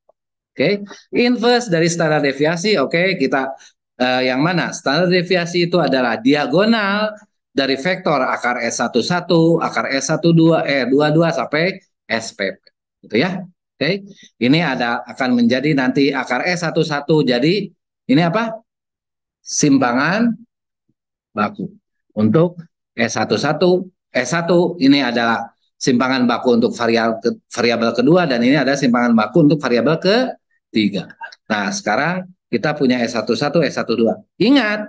Speaker 1: Oke, inverse dari standar deviasi. Oke, kita yang mana? Standar deviasi itu adalah diagonal dari vektor akar S11, akar S12, E22 sampai SPP. Gitu ya. Oke, ini akan menjadi nanti akar S11. Jadi ini apa? Simpangan baku. Untuk S11, S1 ini adalah simpangan baku untuk variabel kedua dan ini ada simpangan baku untuk variabel ketiga. Nah, sekarang kita punya S11, S12. Ingat,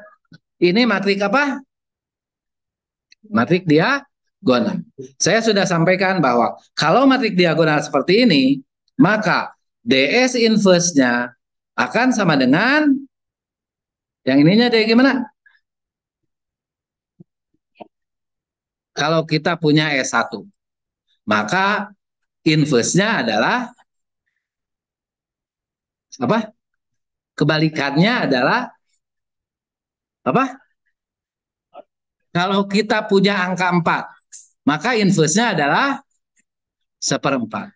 Speaker 1: ini matrik apa? Matrik diagonal. Saya sudah sampaikan bahwa kalau matrik diagonal seperti ini, maka DS inverse-nya akan sama dengan yang ininya deh gimana? Kalau kita punya S1, maka inverse-nya adalah apa? Kebalikannya adalah apa? Kalau kita punya angka 4, maka inverse-nya adalah seperempat.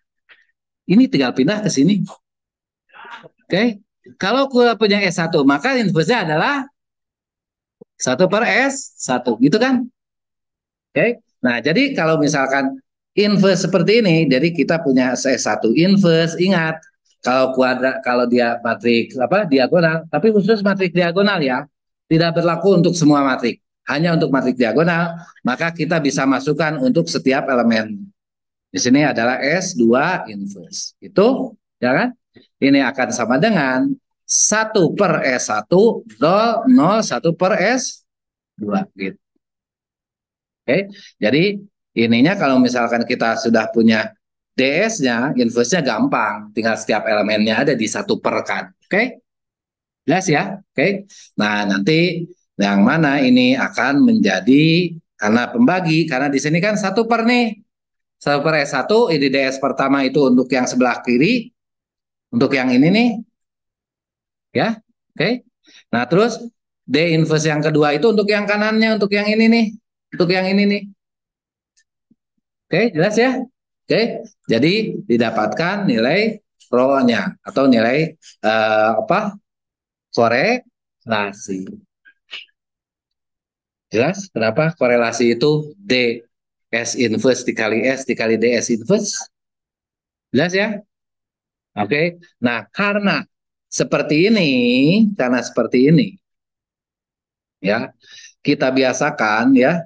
Speaker 1: Ini tinggal pindah ke sini. Oke. Kalau kita punya S1, maka inverse-nya adalah 1/S1. Gitu kan? Oke. Nah, jadi kalau misalkan inverse seperti ini, jadi kita punya S1 inverse, ingat kalau dia matrik apa diagonal, tapi khusus matrik diagonal ya, tidak berlaku untuk semua matrik, hanya untuk matrik diagonal, maka kita bisa masukkan untuk setiap elemen. Di sini adalah S2 inverse. Itu ya kan? Ini akan sama dengan 1/S1, 0,1/S2 gitu. Oke, jadi ininya kalau misalkan kita sudah punya DS-nya, inverse-nya gampang, tinggal setiap elemennya ada di 1/, kan. Oke, jelas ya? Oke, nah nanti yang mana ini akan menjadi karena pembagi, karena di sini kan 1/, nih. 1/S1, ini DS pertama itu untuk yang sebelah kiri, untuk yang ini nih, ya. Oke, nah terus D inverse yang kedua itu untuk yang kanannya, untuk yang ini nih, untuk yang ini nih. Oke, jelas ya? Oke, jadi didapatkan nilai rho-nya atau nilai apa? Korelasi. Jelas? Kenapa korelasi itu D S inverse dikali S dikali DS inverse? Jelas ya? Oke. Nah, karena seperti ini, ya, kita biasakan ya,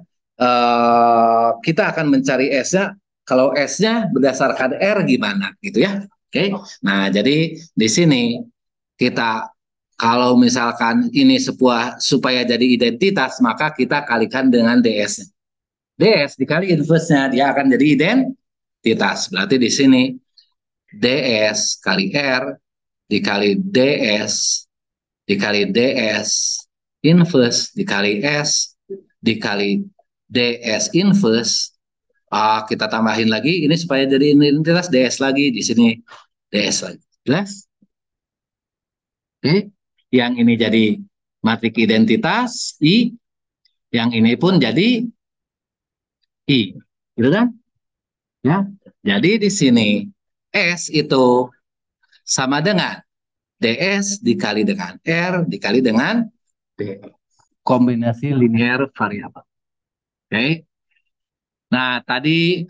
Speaker 1: kita akan mencari S-nya. Kalau S-nya berdasarkan R gimana, gitu ya? Oke. Nah, jadi di sini kita kalau misalkan ini supaya jadi identitas, maka kita kalikan dengan DS-nya. DS dikali inverse-nya, dia akan jadi identitas. Berarti di sini DS kali R dikali DS dikali DS inverse dikali S dikali DS inverse, kita tambahin lagi ini supaya jadi identitas DS lagi, di sini DS lagi. Jelas? Oke. Yang ini jadi matrik identitas I, yang ini pun jadi I. Gitu kan? Ya. Jadi di sini S itu sama dengan DS dikali dengan R dikali dengan D. Kombinasi linear variabel. Oke. Okay. Nah, tadi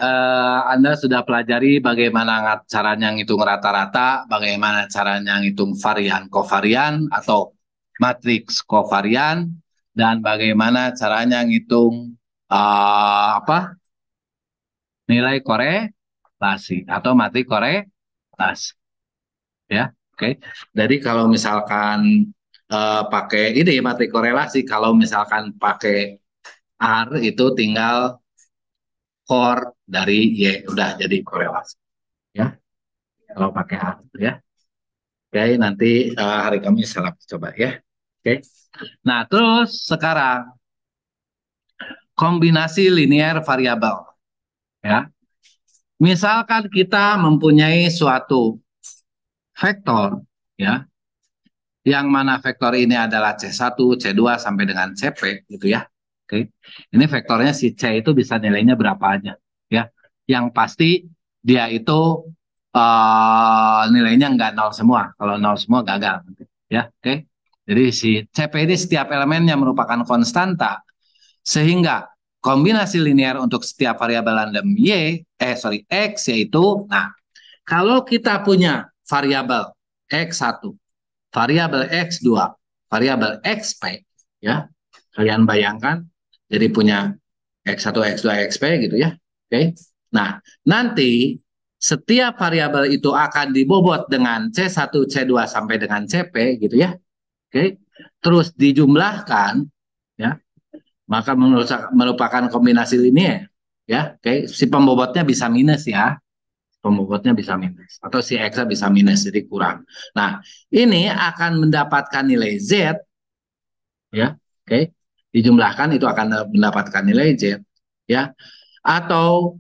Speaker 1: Anda sudah pelajari bagaimana caranya ngitung rata-rata, bagaimana caranya ngitung varian kovarian atau matriks kovarian, dan bagaimana caranya ngitung apa? Nilai korelasi atau matrik korelasi. Ya, oke. Okay. Jadi kalau misalkan pakai ini matrik korelasi, kalau misalkan pakai R itu tinggal core dari Y, udah jadi korelasi. Ya, kalau pakai R ya. Oke, okay, nanti hari Kamis saya coba ya. Oke. Okay. Nah, terus sekarang kombinasi linear variabel. Ya. Misalkan kita mempunyai suatu vektor, ya, yang mana vektor ini adalah C1, C2 sampai dengan CP gitu ya. Oke. Ini vektornya si C itu bisa nilainya berapa aja ya. Yang pasti dia itu nilainya nggak nol semua. Kalau nol semua gagal ya. Oke. Jadi si CP ini setiap elemennya merupakan konstanta sehingga kombinasi linear untuk setiap variabel random X yaitu, nah, kalau kita punya variabel X1, variabel X2, variabel XP, ya, kalian bayangkan, jadi punya X1, X2, XP gitu ya. Oke. Nah, nanti setiap variabel itu akan dibobot dengan C1, C2 sampai dengan CP gitu ya. Oke. Terus dijumlahkan ya, maka merupakan kombinasi linear ya. Oke. Si pembobotnya bisa minus ya. Pembobotnya bisa minus atau si X bisa minus jadi kurang. Nah, ini akan mendapatkan nilai Z ya. Oke. Dijumlahkan itu akan mendapatkan nilai Z ya. Atau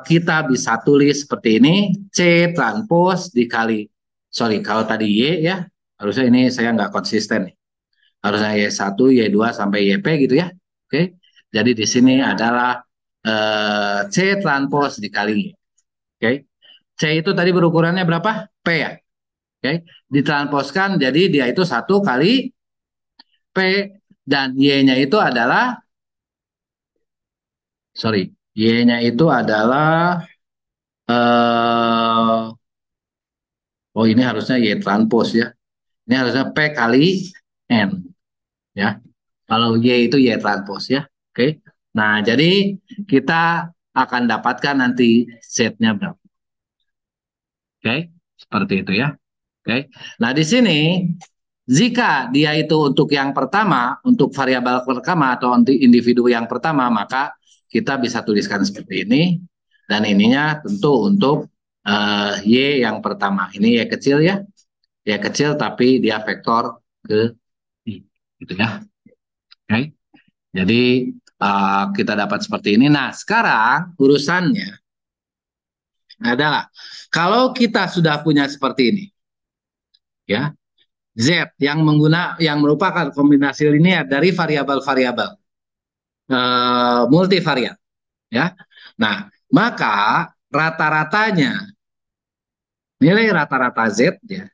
Speaker 1: kita bisa tulis seperti ini, C transpose dikali, sorry kalau tadi Y ya, harusnya ini saya nggak konsisten nih. Harusnya Y1, Y2 sampai YP gitu ya. Oke. Jadi di sini adalah C transpose dikali Y. Oke. C itu tadi berukurannya berapa? P ya. Oke. Ditransposkan jadi dia itu 1 kali P dan Y-nya itu adalah, sorry, Y-nya itu adalah oh ini harusnya Y transpose ya. Ini harusnya P kali N ya. Kalau Y itu Y transpose ya. Oke. Nah, jadi kita akan dapatkan nanti Z-nya berapa. Oke. Seperti itu ya. Oke. Nah, di sini jika dia itu untuk yang pertama, untuk variabel pertama atau untuk individu yang pertama, maka kita bisa tuliskan seperti ini. Dan ininya tentu untuk Y yang pertama. Ini Y kecil ya. Y kecil tapi dia vektor ke I. Gitu ya. Oke. Jadi kita dapat seperti ini. Nah, sekarang urusannya adalah kalau kita sudah punya seperti ini, ya, Z yang merupakan kombinasi linear dari variabel-variabel multivariat, ya. Nah, maka rata-ratanya nilai rata-rata Z ya,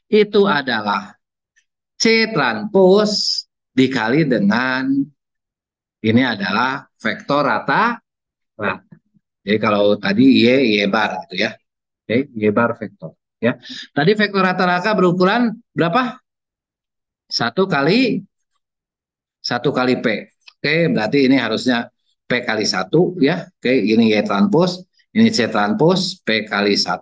Speaker 1: itu adalah C transpos dikali dengan ini adalah vektor rata-rata. Jadi kalau tadi Y bar gitu ya. Oke, Y bar vektor ya. Tadi vektor rata-rata berukuran berapa? Satu kali P. Oke, berarti ini harusnya P kali 1 ya. Oke, ini Y transpos, ini C transpos, P kali 1.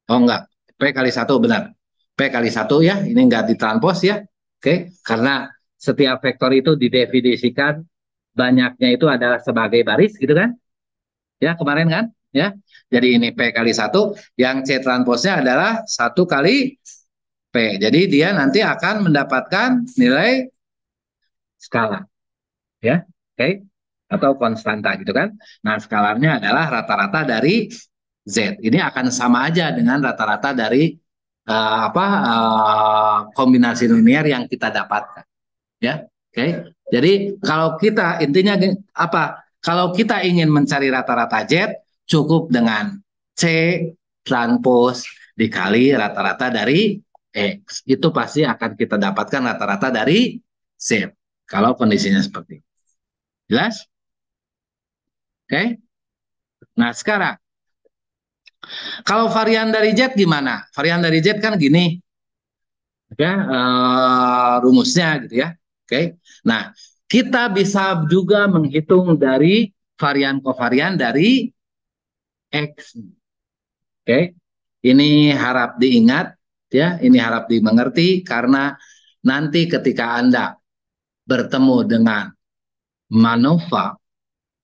Speaker 1: Oh enggak, P kali 1 benar. P kali 1 ya, ini enggak ditranspos ya. Oke, karena setiap vektor itu didefinisikan banyaknya itu adalah sebagai baris gitu kan? Ya, kemarin kan? Ya. Jadi ini P kali 1, yang C transposnya adalah 1 kali P. Jadi dia nanti akan mendapatkan nilai skala. Ya, oke, atau konstanta gitu kan. Nah, skalarnya adalah rata-rata dari Z. Ini akan sama aja dengan rata-rata dari kombinasi linear yang kita dapatkan. Ya, oke. Jadi kalau kita intinya apa? Kalau kita ingin mencari rata-rata Z, cukup dengan C transpos dikali rata-rata dari X. Itu pasti akan kita dapatkan rata-rata dari Z. Kalau kondisinya seperti itu. Jelas? Oke. Nah, sekarang kalau varian dari Z gimana? Varian dari Z kan gini, ya, rumusnya gitu ya. Oke. Nah, kita bisa juga menghitung dari varian kovarian dari X. Oke. Ini harap diingat ya, ini harap dimengerti karena nanti ketika Anda bertemu dengan MANOVA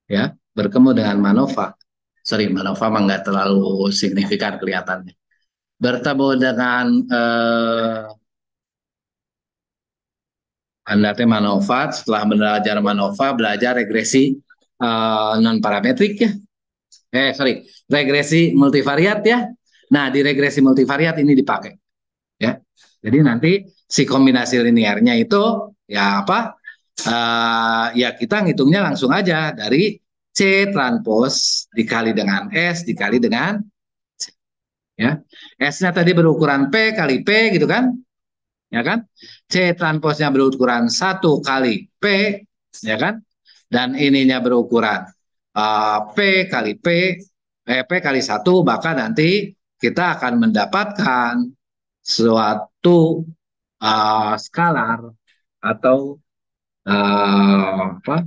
Speaker 1: ya, bertemu dengan MANOVA. Sorry, MANOVA mah nggak terlalu signifikan kelihatannya. Bertemu dengan Anda teh MANOVA, setelah belajar MANOVA, belajar regresi non parametrik ya. Sorry, regresi multivariat ya. Nah, di regresi multivariat ini dipakai ya. Jadi nanti si kombinasi linearnya itu ya apa? Ya kita ngitungnya langsung aja dari C transpos dikali dengan S dikali dengan C, ya. S-nya tadi berukuran P kali P gitu kan? Ya kan? C transposnya berukuran 1 kali P, ya kan? Dan ininya berukuran P kali P kali 1, maka nanti kita akan mendapatkan suatu skalar atau apa?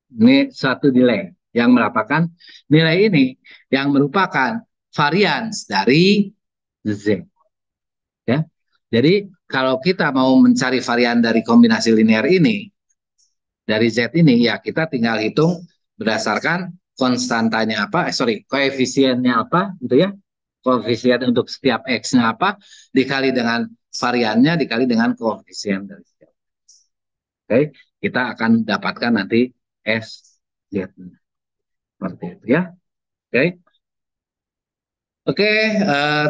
Speaker 1: Ini suatu nilai yang merupakan nilai ini yang merupakan varians dari Z. Ya. Jadi kalau kita mau mencari varian dari kombinasi linear ini, dari Z ini, ya kita tinggal hitung berdasarkan konstantanya apa, koefisiennya apa, gitu ya. Koefisien untuk setiap X-nya apa, dikali dengan variannya, dikali dengan koefisien dari setiap. Oke, kita akan dapatkan nanti SZ. Seperti itu ya. Oke. Oke,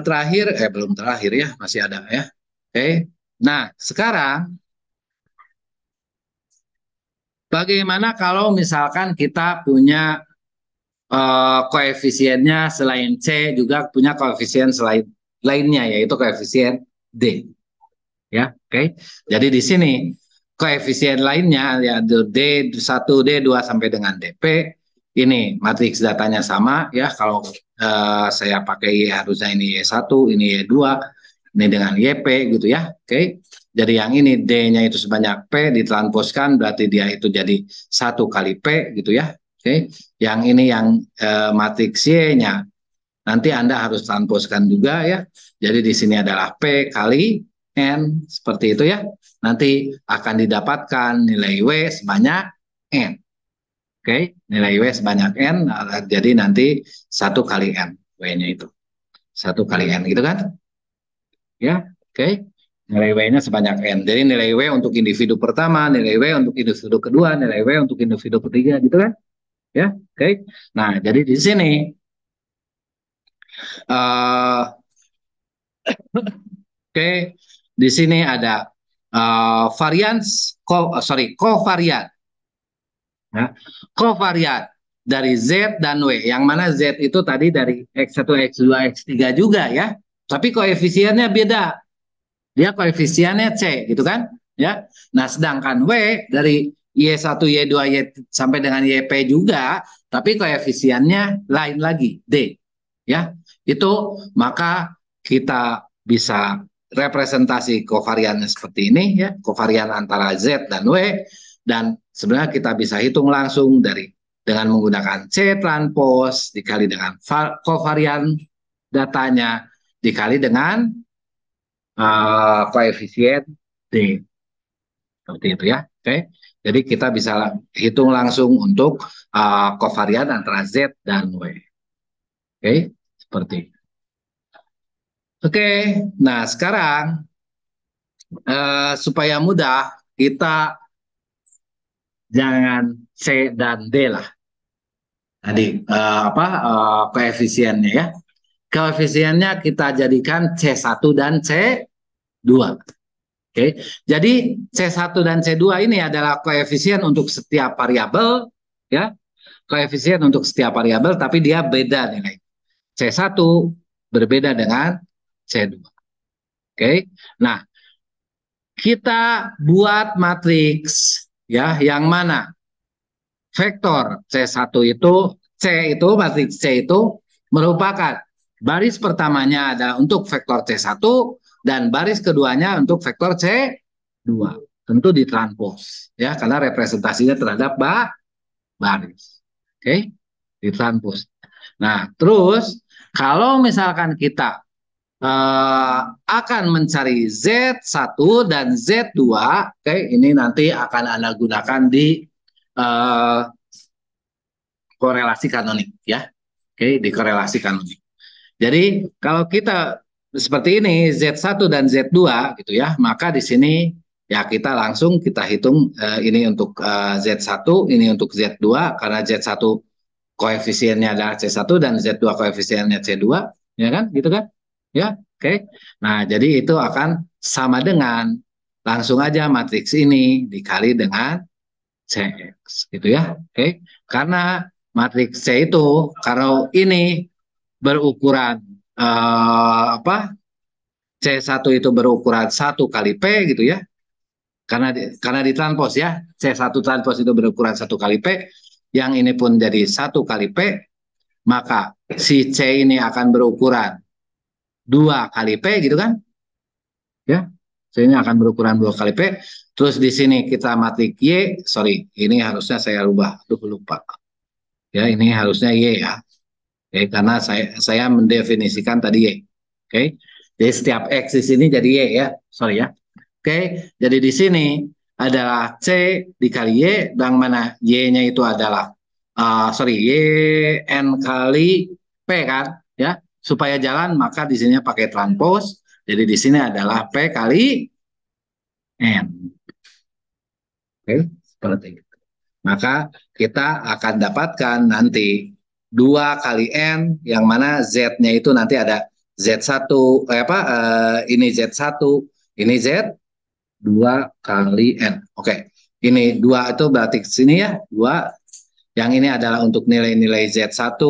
Speaker 1: terakhir, belum terakhir ya, masih ada ya. Oke, nah sekarang bagaimana kalau misalkan kita punya koefisiennya selain C juga punya koefisien lainnya yaitu koefisien D. Ya, oke. Jadi di sini koefisien lainnya ya D1, D2 sampai dengan DP ini matriks datanya sama ya. Kalau saya pakai harusnya ini Y1, ini Y2, ini dengan YP gitu ya. Oke. Jadi yang ini D-nya itu sebanyak P ditransposkan berarti dia itu jadi 1 kali P gitu ya. Oke. Yang ini yang matriks Y-nya nanti Anda harus transposkan juga ya. Jadi di sini adalah P kali N, seperti itu ya. Nanti akan didapatkan nilai W sebanyak N. Oke, nilai W sebanyak N, jadi nanti 1 kali N, W-nya itu. 1 kali N, gitu kan? Ya, oke. Nilai W-nya sebanyak N. Jadi nilai W untuk individu pertama, nilai W untuk individu kedua, nilai W untuk individu ketiga, gitu kan? Ya, oke. Nah, jadi di sini uh, oke, di sini ada kovarian, ya. Kovarian dari Z dan W. Yang mana Z itu tadi dari X1, X2, X3 juga ya. Tapi koefisiennya beda. Dia koefisiennya C gitu kan? Ya. Nah, sedangkan W dari Y1, Y2, Y sampai dengan YP juga, tapi koefisiennya lain lagi, D. Ya. Itu maka kita bisa representasi kovariannya seperti ini ya, kovarian antara Z dan W, dan sebenarnya kita bisa hitung langsung dari dengan menggunakan C transpose dikali dengan kovarian datanya dikali dengan koefisien D. Seperti itu ya. Oke. Jadi kita bisa hitung langsung untuk kovarian antara Z dan W. Oke, seperti itu. Oke, nah sekarang supaya mudah kita jangan C dan D lah. Tadi koefisiennya ya. Koefisiennya kita jadikan C1 dan C2. Oke, jadi C1 dan C2 ini adalah koefisien untuk setiap variabel, ya, koefisien untuk setiap variabel, tapi dia beda nilai. C1 berbeda dengan C2. Oke, nah kita buat matriks, ya, yang mana vektor C1 itu, matriks C itu merupakan baris pertamanya adalah untuk vektor C1 dan baris keduanya untuk vektor C2. Tentu ditranspos ya, karena representasinya terhadap baris. Oke, ditranspos. Nah, terus kalau misalkan kita akan mencari Z1 dan Z2, oke, ini nanti akan Anda gunakan di korelasi kanonik ya. Oke, di korelasi kanonik. Jadi kalau kita seperti ini Z1 dan Z2 gitu ya, maka di sini ya kita langsung kita hitung ini untuk Z1, ini untuk Z2 karena Z1 koefisiennya adalah C1 dan Z2 koefisiennya C2, ya kan? Gitu kan? Ya, oke. Nah, jadi itu akan sama dengan langsung aja matriks ini dikali dengan CX gitu ya. Oke. Karena matriks C itu kalau ini berukuran C1 itu berukuran 1 kali P gitu ya. Karena ditranspos ya. C1 transpos itu berukuran 1 kali P, yang ini pun jadi 1 kali P, maka si C ini akan berukuran 2 kali P gitu kan. Ya. C ini akan berukuran 2 kali P. Terus di sini kita matrik Y, sorry, ini harusnya saya rubah. Aduh, lupa. Ya, ini harusnya Y ya. Oke, karena saya mendefinisikan tadi Y. Oke. Jadi setiap X di sini jadi Y ya. Sorry ya. Oke, jadi di sini adalah C dikali Y, yang mana Y-nya itu adalah Y N kali P kan, ya. Supaya jalan maka di sini pakai transpose. Jadi di sini adalah P kali N. Oke, seperti itu. Maka kita akan dapatkan nanti 2 kali N, yang mana Z-nya itu nanti ada Z1, ini Z1, ini Z2 kali N. Oke, ini 2 itu berarti ke sini ya, 2. Yang ini adalah untuk nilai-nilai Z1,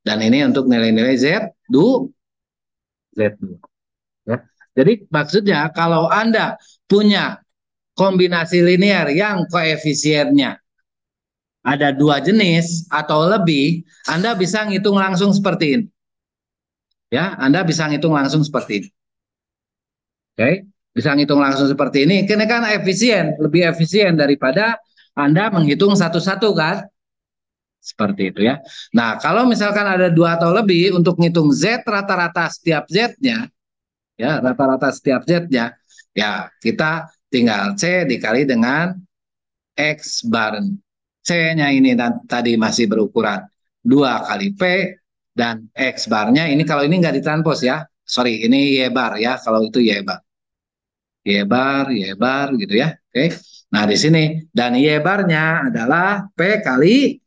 Speaker 1: dan ini untuk nilai-nilai Z2. Ya. Jadi maksudnya kalau Anda punya kombinasi linear yang koefisiennya ada 2 jenis atau lebih, Anda bisa ngitung langsung seperti ini. Ya, Anda bisa ngitung langsung seperti ini. Oke, bisa ngitung langsung seperti ini. Karena kan efisien, lebih efisien daripada Anda menghitung satu-satu kan. Seperti itu ya. Nah, kalau misalkan ada dua atau lebih untuk ngitung Z rata-rata setiap Z-nya, ya rata-rata setiap Z-nya, ya kita tinggal C dikali dengan X bar. C-nya ini dan tadi masih berukuran 2 kali P dan X barnya ini kalau ini nggak ditranspos ya. Sorry, ini Y bar ya. Kalau itu Y bar. Y bar gitu ya. Oke. Nah, di sini dan Y barnya adalah P kali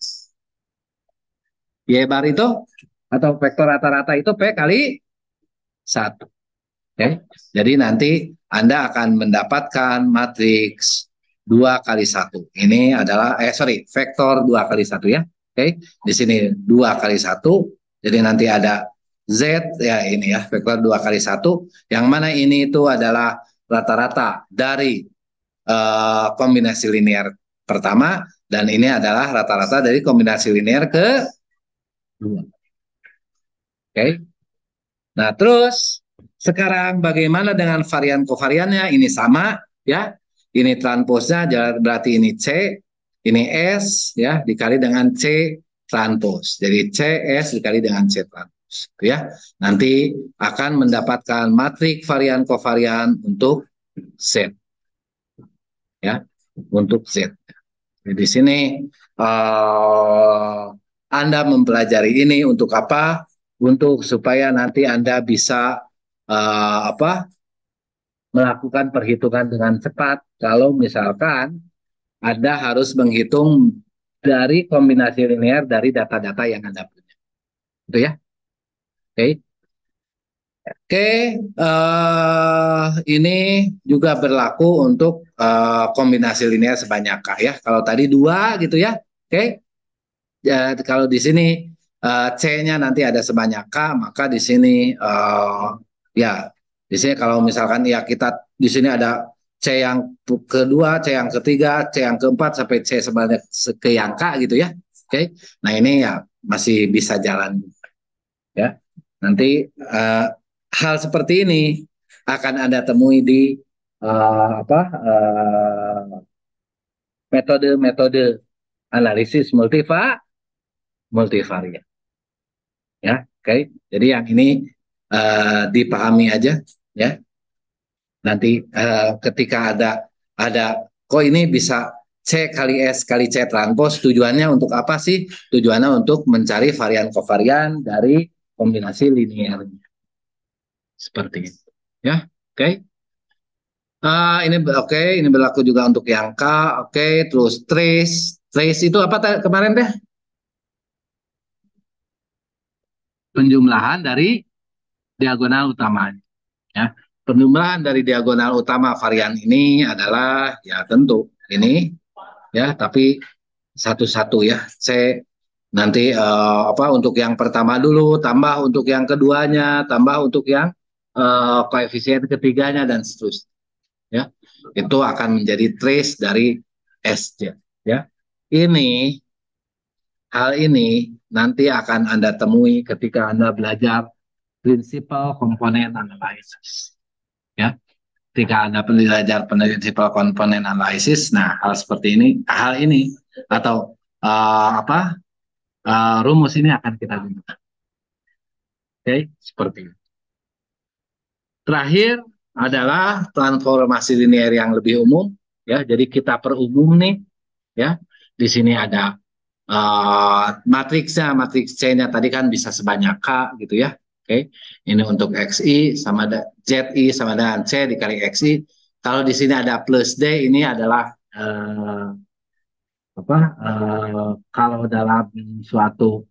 Speaker 1: Y bar itu atau vektor rata-rata itu P kali 1. Oke. Jadi nanti Anda akan mendapatkan matriks 2 kali 1. Ini adalah, vektor 2 kali 1 ya. Oke. Di sini 2 kali 1. Jadi nanti ada Z, ya ini ya, vektor 2 kali 1. Yang mana ini itu adalah rata-rata dari kombinasi linear pertama. Dan ini adalah rata-rata dari kombinasi linear kedua. Oke. Nah, terus sekarang bagaimana dengan varian kovariannya? Ini sama ya. Ini transposnya berarti ini C, ini S ya dikali dengan C transpos. Jadi CS dikali dengan C transpos ya. Nanti akan mendapatkan matrik varian kovarian untuk Z ya, untuk Z. Jadi di sini Anda mempelajari ini untuk apa? Untuk supaya nanti Anda bisa melakukan perhitungan dengan cepat. Kalau misalkan Anda harus menghitung dari kombinasi linear dari data-data yang Anda punya. Itu ya. Oke. Oke, ini juga berlaku untuk kombinasi linear sebanyak K ya. Kalau tadi dua gitu ya. Oke. Ya, kalau di sini C-nya nanti ada sebanyak K, maka di sini ya di sini kalau misalkan ya kita di sini ada C yang kedua, C yang ketiga, C yang keempat sampai C sebanyak ke yang K gitu ya. Oke. Nah, ini ya masih bisa jalan ya. Nanti hal seperti ini akan Anda temui di metode-metode analisis multivariat. Ya, oke. Jadi yang ini dipahami aja ya. Nanti ketika ada kok ini bisa C kali S kali C transpos, tujuannya untuk apa sih? Tujuannya untuk mencari varian kovarian dari kombinasi linearnya. Seperti itu. Ya, oke. Ini oke, ini berlaku juga untuk yang K, oke. Terus trace, trace itu apa kemarin deh? Penjumlahan dari diagonal utama. Ya. Penjumlahan dari diagonal utama varian ini adalah ya tentu ini ya, tapi satu-satu ya. Saya nanti untuk yang pertama dulu, tambah untuk yang keduanya, tambah untuk yang koefisien ketiganya dan seterusnya. Ya, itu akan menjadi trace dari SJ. Ya, ini hal ini nanti akan Anda temui ketika Anda belajar prinsipal komponen analysis. Ya, ketika Anda belajar prinsipal komponen analisis, nah hal ini atau rumus ini akan kita gunakan. Oke, seperti itu. Terakhir adalah transformasi linear yang lebih umum, ya. Jadi kita perumum nih, ya. Di sini ada matriksnya, matriks C-nya tadi kan bisa sebanyak K gitu ya. Oke, ini untuk XI sama ZI sama dengan C dikali XI. Kalau di sini ada plus D, ini adalah kalau dalam suatu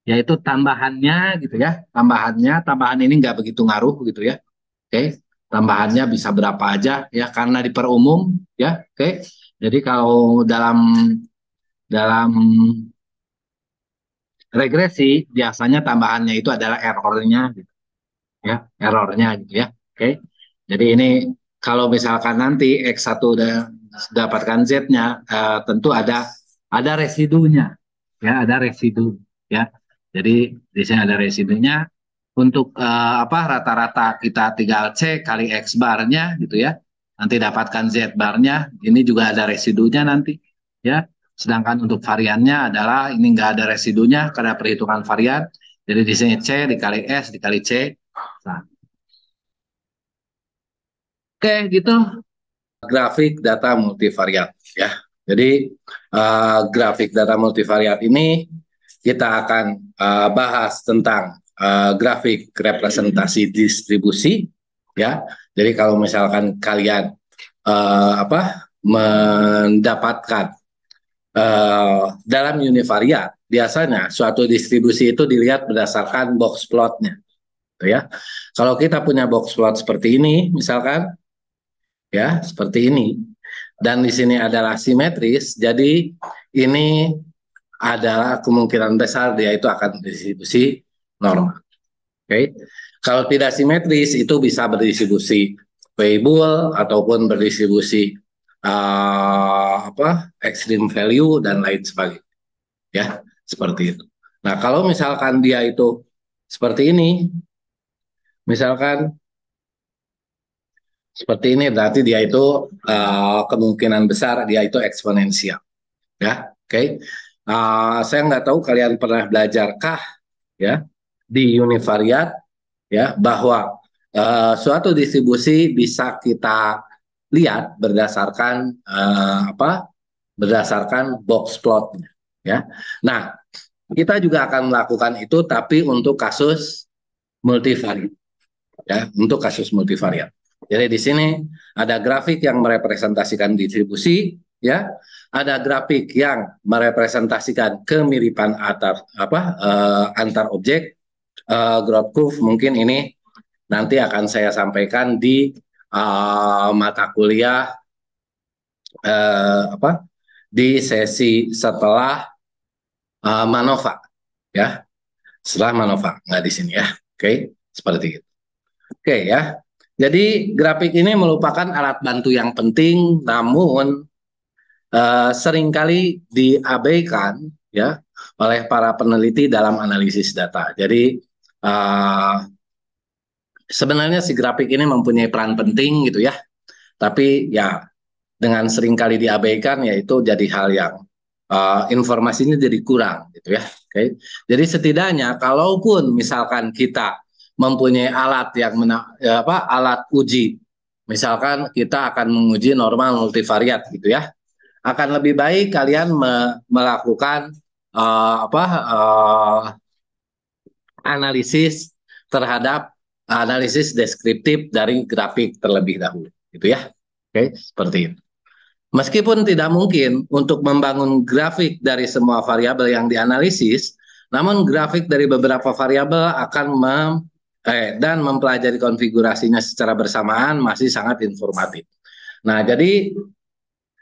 Speaker 1: yaitu tambahannya gitu ya, tambahan ini nggak begitu ngaruh gitu ya. Oke, tambahannya bisa berapa aja ya karena diperumum ya. Oke, jadi kalau dalam dalam regresi biasanya tambahannya itu adalah errornya gitu ya, errornya gitu ya. Oke, jadi ini kalau misalkan nanti X1 udah dapatkan Z-nya, tentu ada residunya ya, ada residu ya. Jadi di sini ada residunya untuk rata-rata kita tinggal C kali X barnya gitu ya. Nanti dapatkan Z barnya, ini juga ada residunya nanti ya. Sedangkan untuk variannya adalah ini nggak ada residunya karena perhitungan varian. Jadi di sini C dikali S dikali C. Nah, oke, gitu. Grafik data multivariat ya. Jadi grafik data multivariat ini kita akan bahas tentang grafik representasi distribusi ya. Jadi kalau misalkan kalian mendapatkan dalam univariat, biasanya suatu distribusi itu dilihat berdasarkan box plotnya, gitu ya. Kalau kita punya box plot seperti ini, misalkan ya seperti ini, dan di sini adalah simetris, jadi ini adalah kemungkinan besar dia itu akan berdistribusi normal. Oke, kalau tidak simetris itu bisa berdistribusi Weibull ataupun berdistribusi extreme value dan lain sebagainya, ya seperti itu. Nah kalau misalkan dia itu seperti ini, misalkan seperti ini, berarti dia itu kemungkinan besar dia itu eksponensial, ya. Oke, saya nggak tahu kalian pernah belajarkah ya di univariat ya bahwa suatu distribusi bisa kita lihat berdasarkan berdasarkan box plotnya ya. Nah, kita juga akan melakukan itu tapi untuk kasus multivariat ya, untuk kasus multivariat. Jadi di sini ada grafik yang merepresentasikan distribusi ya, ada grafik yang merepresentasikan kemiripan antar objek. Growth curve mungkin ini nanti akan saya sampaikan di mata kuliah di sesi setelah MANOVA ya, setelah MANOVA, nggak di sini ya. Oke, seperti itu. Oke ya. Jadi grafik ini merupakan alat bantu yang penting, namun seringkali diabaikan ya oleh para peneliti dalam analisis data. Jadi sebenarnya si grafik ini mempunyai peran penting gitu ya, tapi ya dengan seringkali diabaikan yaitu jadi hal yang informasinya jadi kurang gitu ya. Oke. Jadi setidaknya kalaupun misalkan kita mempunyai alat yang alat uji, misalkan kita akan menguji normal multivariat gitu ya, akan lebih baik kalian melakukan analisis terhadap analisis deskriptif dari grafik terlebih dahulu gitu ya. Oke, seperti itu. Meskipun tidak mungkin untuk membangun grafik dari semua variabel yang dianalisis, namun grafik dari beberapa variabel akan dan mempelajari konfigurasinya secara bersamaan masih sangat informatif. Nah, jadi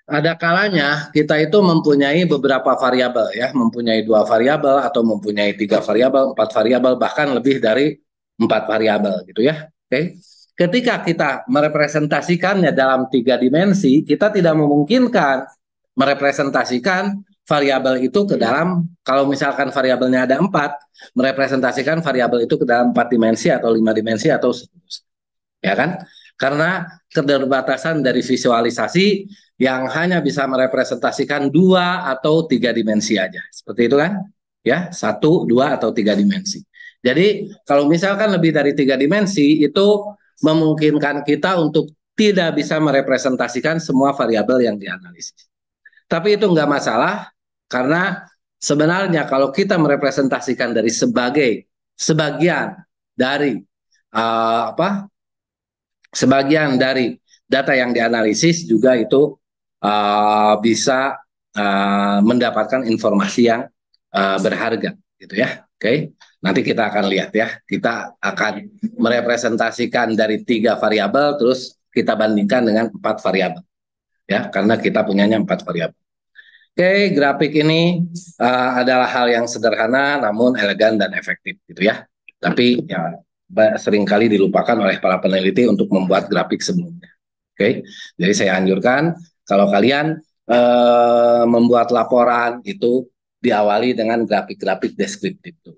Speaker 1: ada kalanya kita itu mempunyai beberapa variabel ya, mempunyai 2 variabel atau mempunyai 3 variabel, 4 variabel, bahkan lebih dari 4 variabel gitu ya. Oke. Ketika kita merepresentasikannya dalam 3 dimensi, kita tidak memungkinkan merepresentasikan variabel itu ke dalam, kalau misalkan variabelnya ada 4, merepresentasikan variabel itu ke dalam 4 dimensi atau 5 dimensi atau seterusnya. Ya kan? Karena keterbatasan dari visualisasi yang hanya bisa merepresentasikan 2 atau 3 dimensi aja. Seperti itu kan? Ya, 1, 2 atau 3 dimensi. Jadi kalau misalkan lebih dari 3 dimensi itu memungkinkan kita untuk tidak bisa merepresentasikan semua variabel yang dianalisis. Tapi itu nggak masalah karena sebenarnya kalau kita merepresentasikan dari sebagian dari sebagian dari data yang dianalisis juga itu bisa mendapatkan informasi yang berharga gitu ya. Oke, nanti kita akan lihat ya. Kita akan merepresentasikan dari 3 variabel, terus kita bandingkan dengan 4 variabel ya, karena kita punyanya 4 variabel. Oke, grafik ini adalah hal yang sederhana namun elegan dan efektif gitu ya. Tapi ya seringkali dilupakan oleh para peneliti untuk membuat grafik sebelumnya. Oke, jadi saya anjurkan kalau kalian membuat laporan itu diawali dengan grafik-grafik deskriptif itu,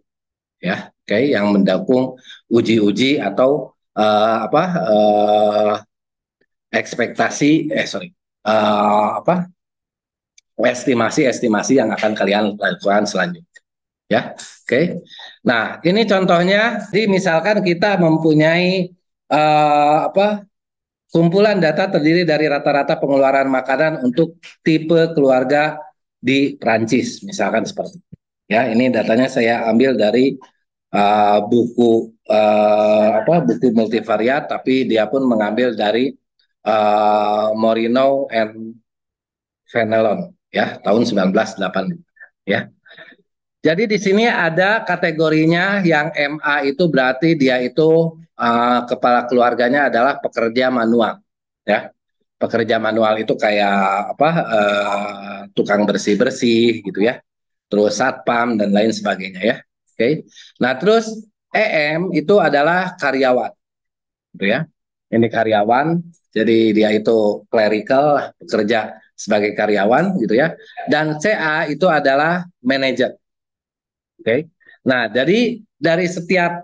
Speaker 1: ya. Oke, yang mendukung uji-uji atau ekspektasi, estimasi yang akan kalian lakukan selanjutnya. Ya, oke. Nah, ini contohnya. Jadi misalkan kita mempunyai kumpulan data terdiri dari rata-rata pengeluaran makanan untuk tipe keluarga di Prancis, misalkan seperti itu. Ya, ini datanya saya ambil dari buku multivariat, tapi dia pun mengambil dari Morino and Fenelon ya tahun 1980 ya. Jadi di sini ada kategorinya yang MA itu berarti dia itu kepala keluarganya adalah pekerja manual ya. Pekerja manual itu kayak tukang bersih-bersih gitu ya. Terus satpam dan lain sebagainya ya. Oke. Nah, terus EM itu adalah karyawan gitu ya. Ini karyawan, jadi dia itu clerical, bekerja sebagai karyawan gitu ya. Dan CA itu adalah manajer. Oke. Nah, jadi dari setiap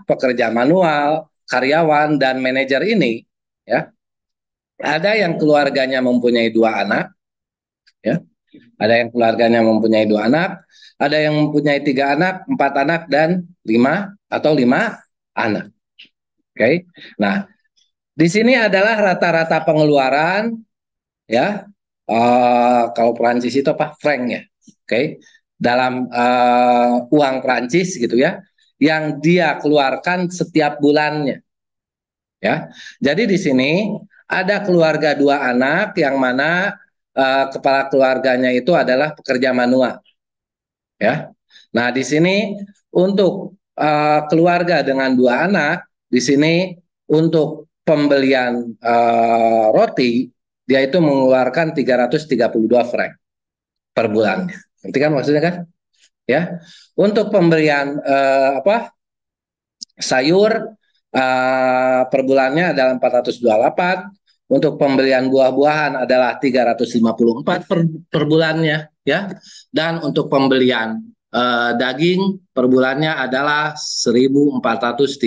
Speaker 1: pekerja manual, karyawan dan manajer ini ya, ada yang keluarganya mempunyai 2 anak ya. Ada yang keluarganya mempunyai 2 anak, ada yang mempunyai 3 anak, 4 anak dan 5 anak. Oke. Nah, di sini adalah rata-rata pengeluaran ya. Kalau Perancis itu apa? Franc ya. Oke. Dalam uang Perancis gitu ya, yang dia keluarkan setiap bulannya. Ya. Jadi di sini ada keluarga 2 anak yang mana kepala keluarganya itu adalah pekerja manual. Ya. Nah, di sini untuk keluarga dengan 2 anak, di sini untuk pembelian roti dia itu mengeluarkan 332 franc per bulannya. Nanti kan maksudnya kan? Ya. Untuk pembelian sayur per bulannya adalah 428. Untuk pembelian buah-buahan adalah 354 per bulannya ya. Dan untuk pembelian daging per bulannya adalah 1437.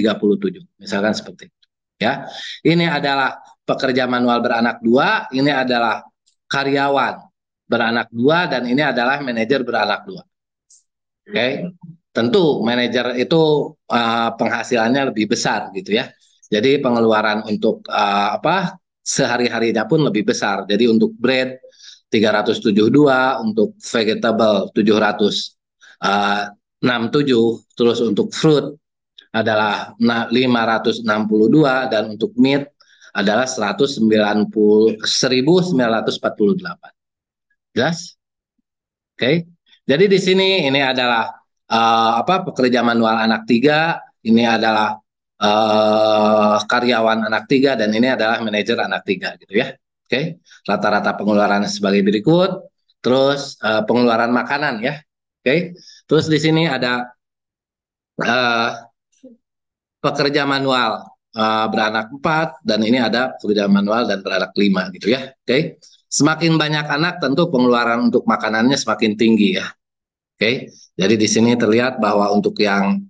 Speaker 1: Misalkan seperti itu ya. Ini adalah pekerja manual beranak 2, ini adalah karyawan beranak 2 dan ini adalah manajer beranak 2. Oke. Tentu manajer itu penghasilannya lebih besar gitu ya. Jadi pengeluaran untuk sehari-harinya pun lebih besar. Jadi untuk bread 372, untuk vegetable 767, terus untuk fruit adalah 562 dan untuk meat adalah 1948. Jelas? Oke. Jadi di sini ini adalah pekerja manual anak 3, ini adalah karyawan anak 3 dan ini adalah manajer anak 3 gitu ya. Oke. Rata-rata pengeluaran sebagai berikut. Terus pengeluaran makanan ya. Oke. Terus di sini ada pekerja manual beranak 4 dan ini ada pekerja manual dan beranak 5 gitu ya. Oke. Semakin banyak anak tentu pengeluaran untuk makanannya semakin tinggi ya. Oke. Jadi di sini terlihat bahwa untuk yang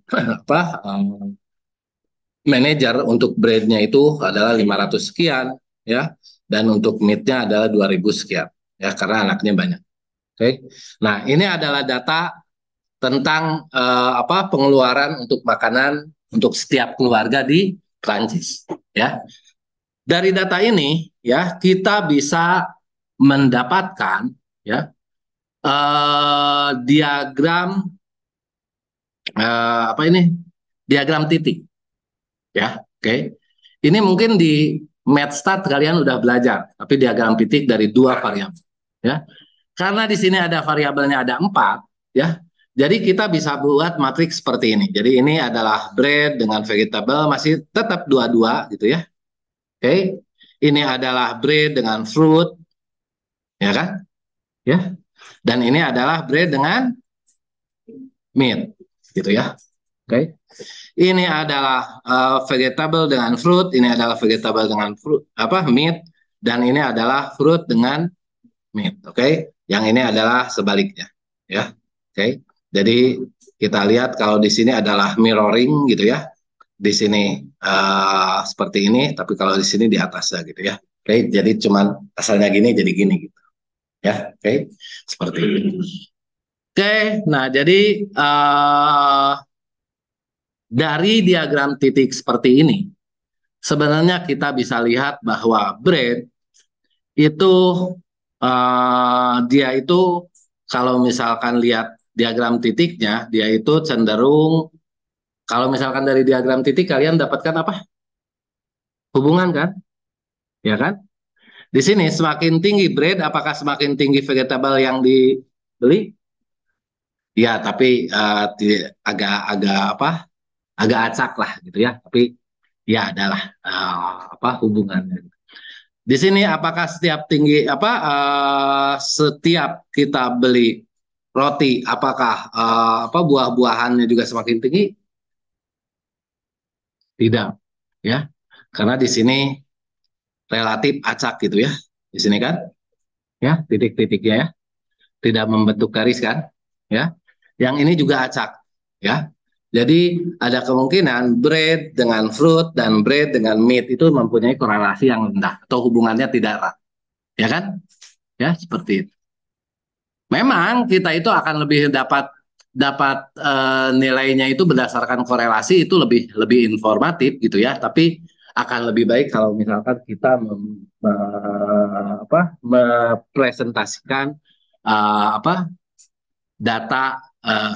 Speaker 1: manajer untuk breadnya itu adalah 500 sekian ya, dan untuk meatnya adalah 2000 sekian ya, karena anaknya banyak. Oke. Nah, ini adalah data tentang pengeluaran untuk makanan untuk setiap keluarga di Prancis ya. Dari data ini ya kita bisa mendapatkan ya diagram diagram titik ya. Oke. Ini mungkin di MathStat kalian udah belajar, tapi diagram titik dari 2 variabel ya. Karena di sini ada variabelnya ada 4 ya. Jadi kita bisa buat matriks seperti ini. Jadi ini adalah bread dengan vegetable masih tetap 2-2 gitu ya. Oke. Ini adalah bread dengan fruit ya kan? Ya. Dan ini adalah bread dengan meat gitu ya. Oke. Ini adalah vegetable dengan fruit, ini adalah vegetable dengan fruit meat, dan ini adalah fruit dengan meat. Oke. Yang ini adalah sebaliknya ya. Oke. Jadi kita lihat kalau di sini adalah mirroring gitu ya. Di sini seperti ini, tapi kalau di sini di atasnya gitu ya. Oke. Jadi cuman asalnya gini jadi gini gitu. Ya, oke, seperti itu. Oke, nah jadi dari diagram titik seperti ini, sebenarnya kita bisa lihat bahwa bread itu dia itu kalau misalkan lihat diagram titiknya, dia itu cenderung kalau misalkan dari diagram titik kalian dapatkan apa? Hubungan kan? Ya kan? Di sini semakin tinggi bread, apakah semakin tinggi vegetable yang dibeli? Ya, tapi agak-agak apa? Agak acak lah gitu ya. Tapi ya adalah apa hubungannya. Di sini apakah setiap tinggi setiap kita beli roti, apakah apa buah-buahannya juga semakin tinggi? Tidak, ya. Karena di sini relatif acak gitu ya. Di sini kan, ya titik-titiknya ya, tidak membentuk garis kan, ya. Yang ini juga acak, ya. Jadi ada kemungkinan bread dengan fruit dan bread dengan meat itu mempunyai korelasi yang rendah atau hubungannya tidak erat, ya kan? Ya seperti itu. Memang kita itu akan lebih dapat dapat nilainya itu berdasarkan korelasi itu lebih lebih informatif gitu ya. Tapi akan lebih baik kalau misalkan kita mepresentasikan apa data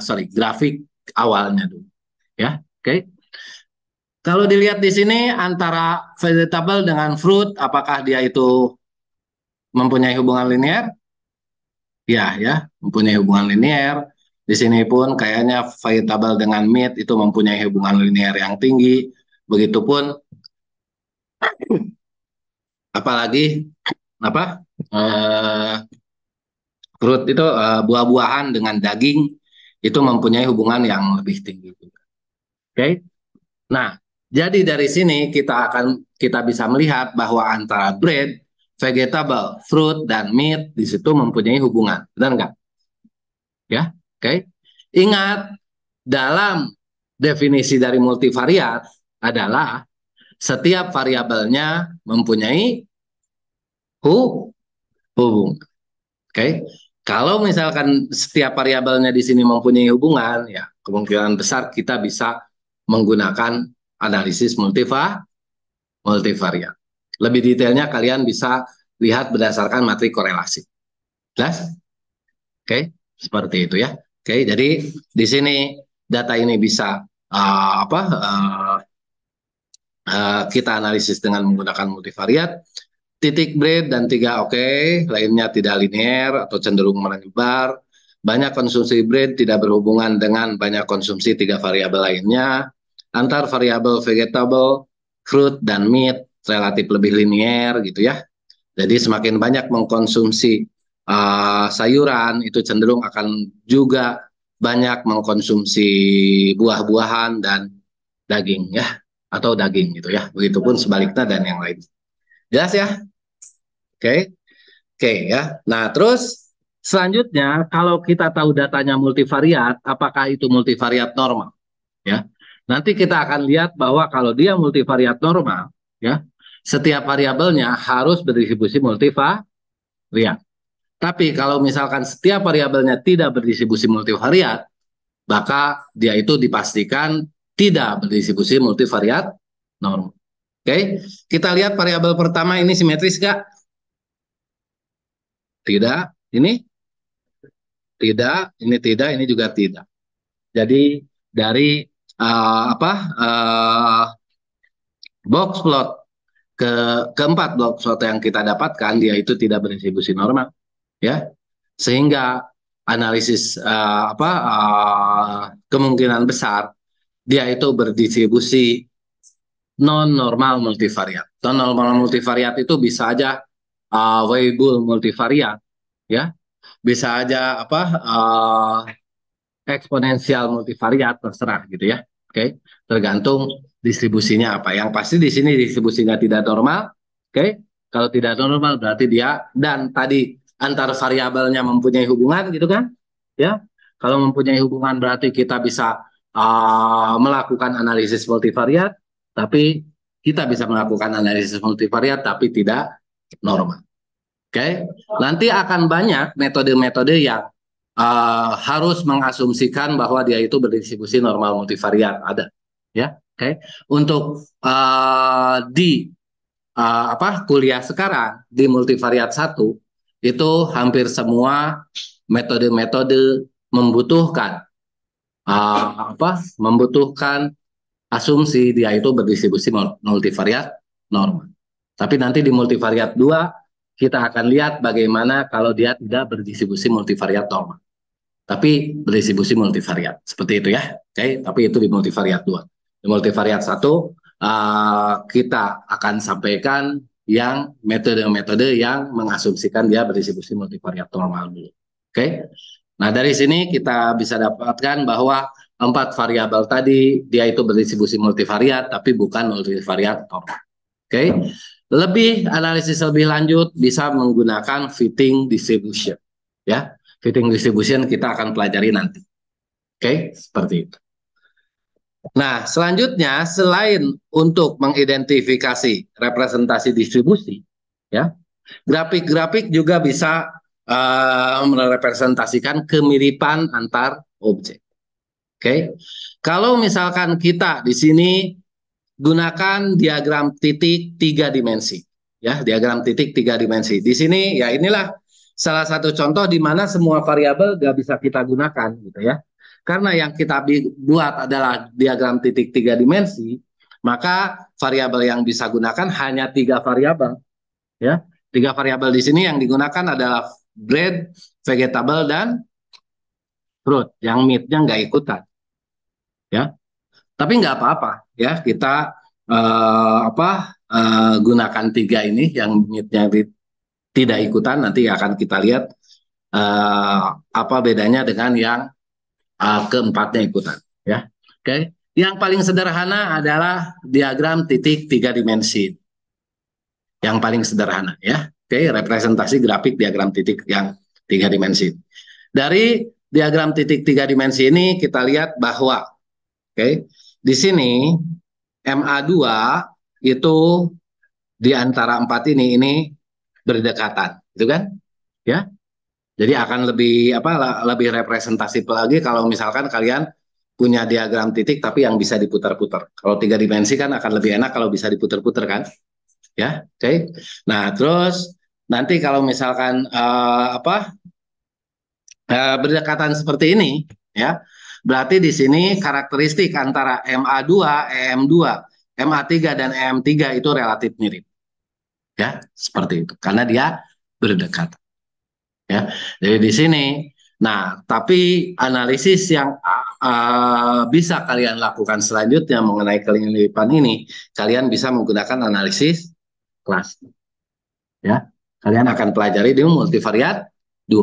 Speaker 1: sorry grafik awalnya dulu ya. Oke. Kalau dilihat di sini antara vegetable dengan fruit, apakah dia itu mempunyai hubungan linear? Ya, ya, mempunyai hubungan linear. Di sini pun kayaknya vegetable dengan meat itu mempunyai hubungan linear yang tinggi. Begitupun apalagi apa eh, fruit itu buah-buahan dengan daging itu mempunyai hubungan yang lebih tinggi. Oke. Nah, jadi dari sini kita bisa melihat bahwa antara bread, vegetable, fruit dan meat di situ mempunyai hubungan. Benar nggak? Ya, oke. Ingat dalam definisi dari multivariat adalah setiap variabelnya mempunyai hubungan. Oke. Kalau misalkan setiap variabelnya di sini mempunyai hubungan, ya kemungkinan besar kita bisa menggunakan analisis multivariat. Lebih detailnya kalian bisa lihat berdasarkan materi korelasi. Jelas? Oke, seperti itu ya. Oke, jadi di sini data ini bisa kita analisis dengan menggunakan multivariat. Titik bread dan tiga oke, lainnya tidak linear atau cenderung menyebar. Banyak konsumsi bread tidak berhubungan dengan banyak konsumsi tiga variabel lainnya. Antar variabel vegetable, fruit, dan meat relatif lebih linear gitu ya. Jadi semakin banyak mengkonsumsi sayuran itu cenderung akan juga banyak mengkonsumsi buah-buahan dan daging ya atau daging gitu ya. Begitupun sebaliknya dan yang lain. Jelas ya? Oke. Oke ya. Nah, terus selanjutnya kalau kita tahu datanya multivariat, apakah itu multivariat normal? Ya. Nanti kita akan lihat bahwa kalau dia multivariat normal, ya, setiap variabelnya harus berdistribusi multivariat. Tapi kalau misalkan setiap variabelnya tidak berdistribusi multivariat, maka dia itu dipastikan tidak berdistribusi multivariat normal. Oke, kita lihat variabel pertama ini simetris nggak? Tidak. Ini tidak, ini tidak, ini juga tidak. Jadi dari apa box plot ke keempat box plot yang kita dapatkan dia itu tidak berdistribusi normal, ya. Sehingga analisis kemungkinan besar dia itu berdistribusi non normal multivariat. Non normal multivariat itu bisa aja Weibull multivariat, ya. Bisa aja eksponensial multivariat terserah gitu ya. Oke, tergantung distribusinya apa. Yang pasti di sini distribusinya tidak normal. Oke, kalau tidak normal berarti dia dan tadi antar variabelnya mempunyai hubungan gitu kan? Ya, kalau mempunyai hubungan berarti kita bisa melakukan analisis multivariat, tapi kita bisa melakukan analisis multivariat tapi tidak normal. Oke, nanti akan banyak metode-metode yang harus mengasumsikan bahwa dia itu berdistribusi normal multivariat, ada, ya. Oke, untuk di kuliah sekarang di multivariat satu itu hampir semua metode-metode membutuhkan membutuhkan asumsi dia itu berdistribusi multivariat normal. Tapi nanti di multivariat 2 kita akan lihat bagaimana kalau dia tidak berdistribusi multivariat normal. Tapi berdistribusi multivariat. Seperti itu ya. Oke, tapi itu di multivariat 2. Di multivariat 1 kita akan sampaikan yang metode-metode yang mengasumsikan dia berdistribusi multivariat normal dulu. Oke. Nah, dari sini kita bisa dapatkan bahwa 4 variabel tadi dia itu berdistribusi multivariat tapi bukan multivariat normal. Oke. Lebih analisis lebih lanjut bisa menggunakan fitting distribution. Ya, fitting distribution kita akan pelajari nanti. Oke, seperti itu. Nah, selanjutnya selain untuk mengidentifikasi representasi distribusi, ya, grafik-grafik juga bisa merepresentasikan kemiripan antar objek. Oke, kalau misalkan kita di sini gunakan diagram titik 3 dimensi, ya, diagram titik 3 dimensi. Di sini ya inilah salah satu contoh di mana semua variabel nggak bisa kita gunakan, gitu ya. Karena yang kita buat adalah diagram titik 3 dimensi, maka variabel yang bisa gunakan hanya 3 variabel, ya. 3 variabel di sini yang digunakan adalah bread, vegetable, dan fruit. Yang meat-nya nggak ikutan, ya. Tapi nggak apa-apa, ya. Kita gunakan 3 ini yang meat-nya tidak ikutan. Nanti akan kita lihat apa bedanya dengan yang keempatnya ikutan, ya. Oke, yang paling sederhana adalah diagram titik 3 dimensi, yang paling sederhana, ya. Oke, representasi grafik diagram titik yang 3 dimensi. Dari diagram titik 3 dimensi ini kita lihat bahwa di sini MA2 itu di antara 4 ini berdekatan, gitu kan? Ya. Jadi akan lebih representatif lagi kalau misalkan kalian punya diagram titik tapi yang bisa diputar-putar. Kalau 3 dimensi kan akan lebih enak kalau bisa diputar-putar kan? Ya, oke. Nah, terus nanti kalau misalkan berdekatan seperti ini, ya, berarti di sini karakteristik antara MA2, EM2, MA3 dan EM3 itu relatif mirip, ya, seperti itu. Karena dia berdekatan. Ya, jadi di sini. Nah, tapi analisis yang bisa kalian lakukan selanjutnya mengenai kelilipan ini, kalian bisa menggunakan analisis cluster. Ya, kalian akan pelajari di multivariat 2.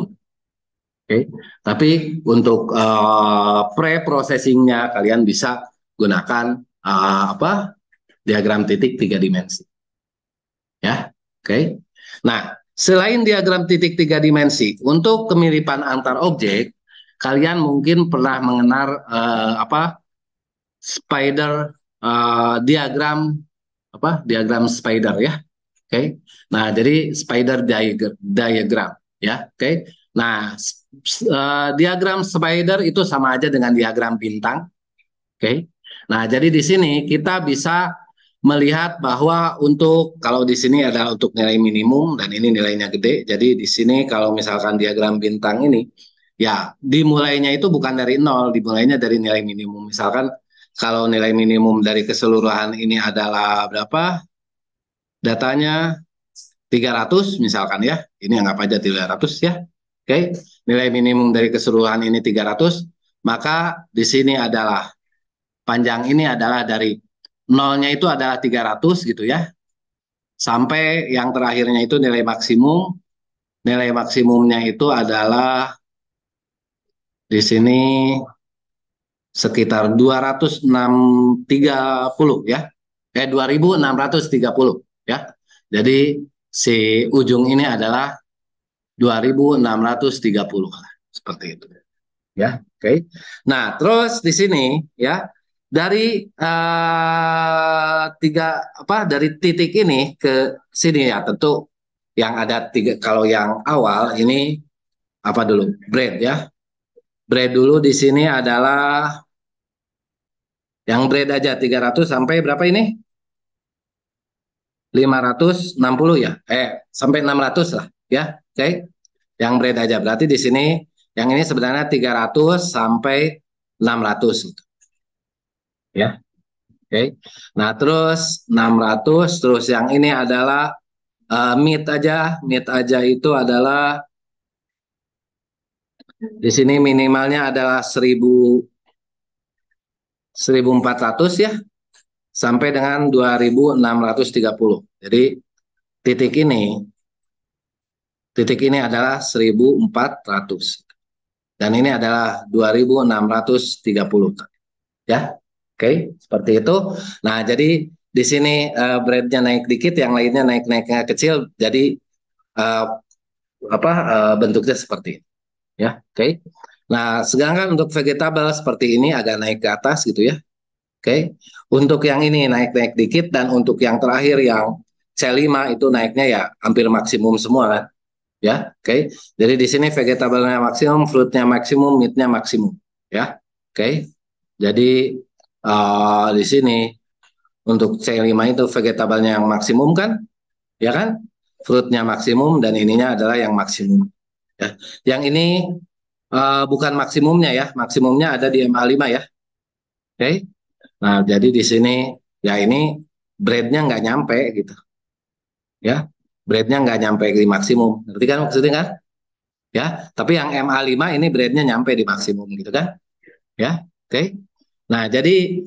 Speaker 1: Oke, tapi untuk pre-processingnya kalian bisa gunakan diagram titik 3 dimensi. Ya, oke. Nah, selain diagram titik 3 dimensi, untuk kemiripan antar objek, kalian mungkin pernah mengenal spider diagram diagram spider, ya. Oke. Nah, jadi spider diagram, ya. Oke. Nah, diagram spider itu sama aja dengan diagram bintang. Oke. Nah, jadi di sini kita bisa melihat bahwa untuk kalau di sini adalah untuk nilai minimum dan ini nilainya gede. Jadi di sini kalau misalkan diagram bintang ini ya dimulainya itu bukan dari nol, dimulainya dari nilai minimum. Misalkan kalau nilai minimum dari keseluruhan ini adalah berapa? Datanya 300 misalkan, ya. Ini anggap aja 300, ya. Oke. Nilai minimum dari keseluruhan ini 300, maka di sini adalah panjang ini adalah dari nolnya itu adalah 300 gitu, ya. Sampai yang terakhirnya itu nilai maksimum. Nilai maksimumnya itu adalah di sini sekitar 230, ya. 2630, ya. Jadi si ujung ini adalah 2630, seperti itu. Ya, oke. Nah, terus di sini, ya, dari dari titik ini ke sini, ya, tentu yang ada tiga. Kalau yang awal ini apa dulu? Bread ya. Bread dulu di sini adalah yang bread aja 300 sampai berapa ini? 560 ya. Sampai 600 lah ya. Oke. Yang bread aja. Berarti di sini yang ini sebenarnya 300 sampai 600 gitu. Ya. Oke. Nah, terus 600 terus yang ini adalah meat aja. Meat aja itu adalah di sini minimalnya adalah 1400 ya sampai dengan 2630. Jadi titik ini titik ini adalah 1400 dan ini adalah 2630 ya. Oke, seperti itu. Nah, jadi di sini breadnya naik dikit, yang lainnya naiknya kecil. Jadi uh, bentuknya seperti ini ya. Oke. Nah, sedangkan untuk vegetable seperti ini agak naik ke atas gitu ya. Oke. Untuk yang ini naik-naik dikit dan untuk yang terakhir yang C5 itu naiknya ya hampir maksimum semua kan. Ya, oke. Jadi di sini vegetable-nya maksimum, fruit-nya maksimum, meat-nya maksimum ya. Oke. Jadi di sini untuk C5 itu vegetable-nya yang maksimum kan, ya kan? Fruit-nya maksimum dan ininya adalah yang maksimum. Ya. Yang ini bukan maksimumnya ya, maksimumnya ada di MA5 ya. Oke. Nah, jadi di sini ya ini breadnya nggak nyampe gitu, ya. Breadnya nggak nyampe di maksimum, ngerti kan maksudnya kan? Ya, tapi yang MA5 ini breadnya nyampe di maksimum gitu kan? Ya, oke. Nah, jadi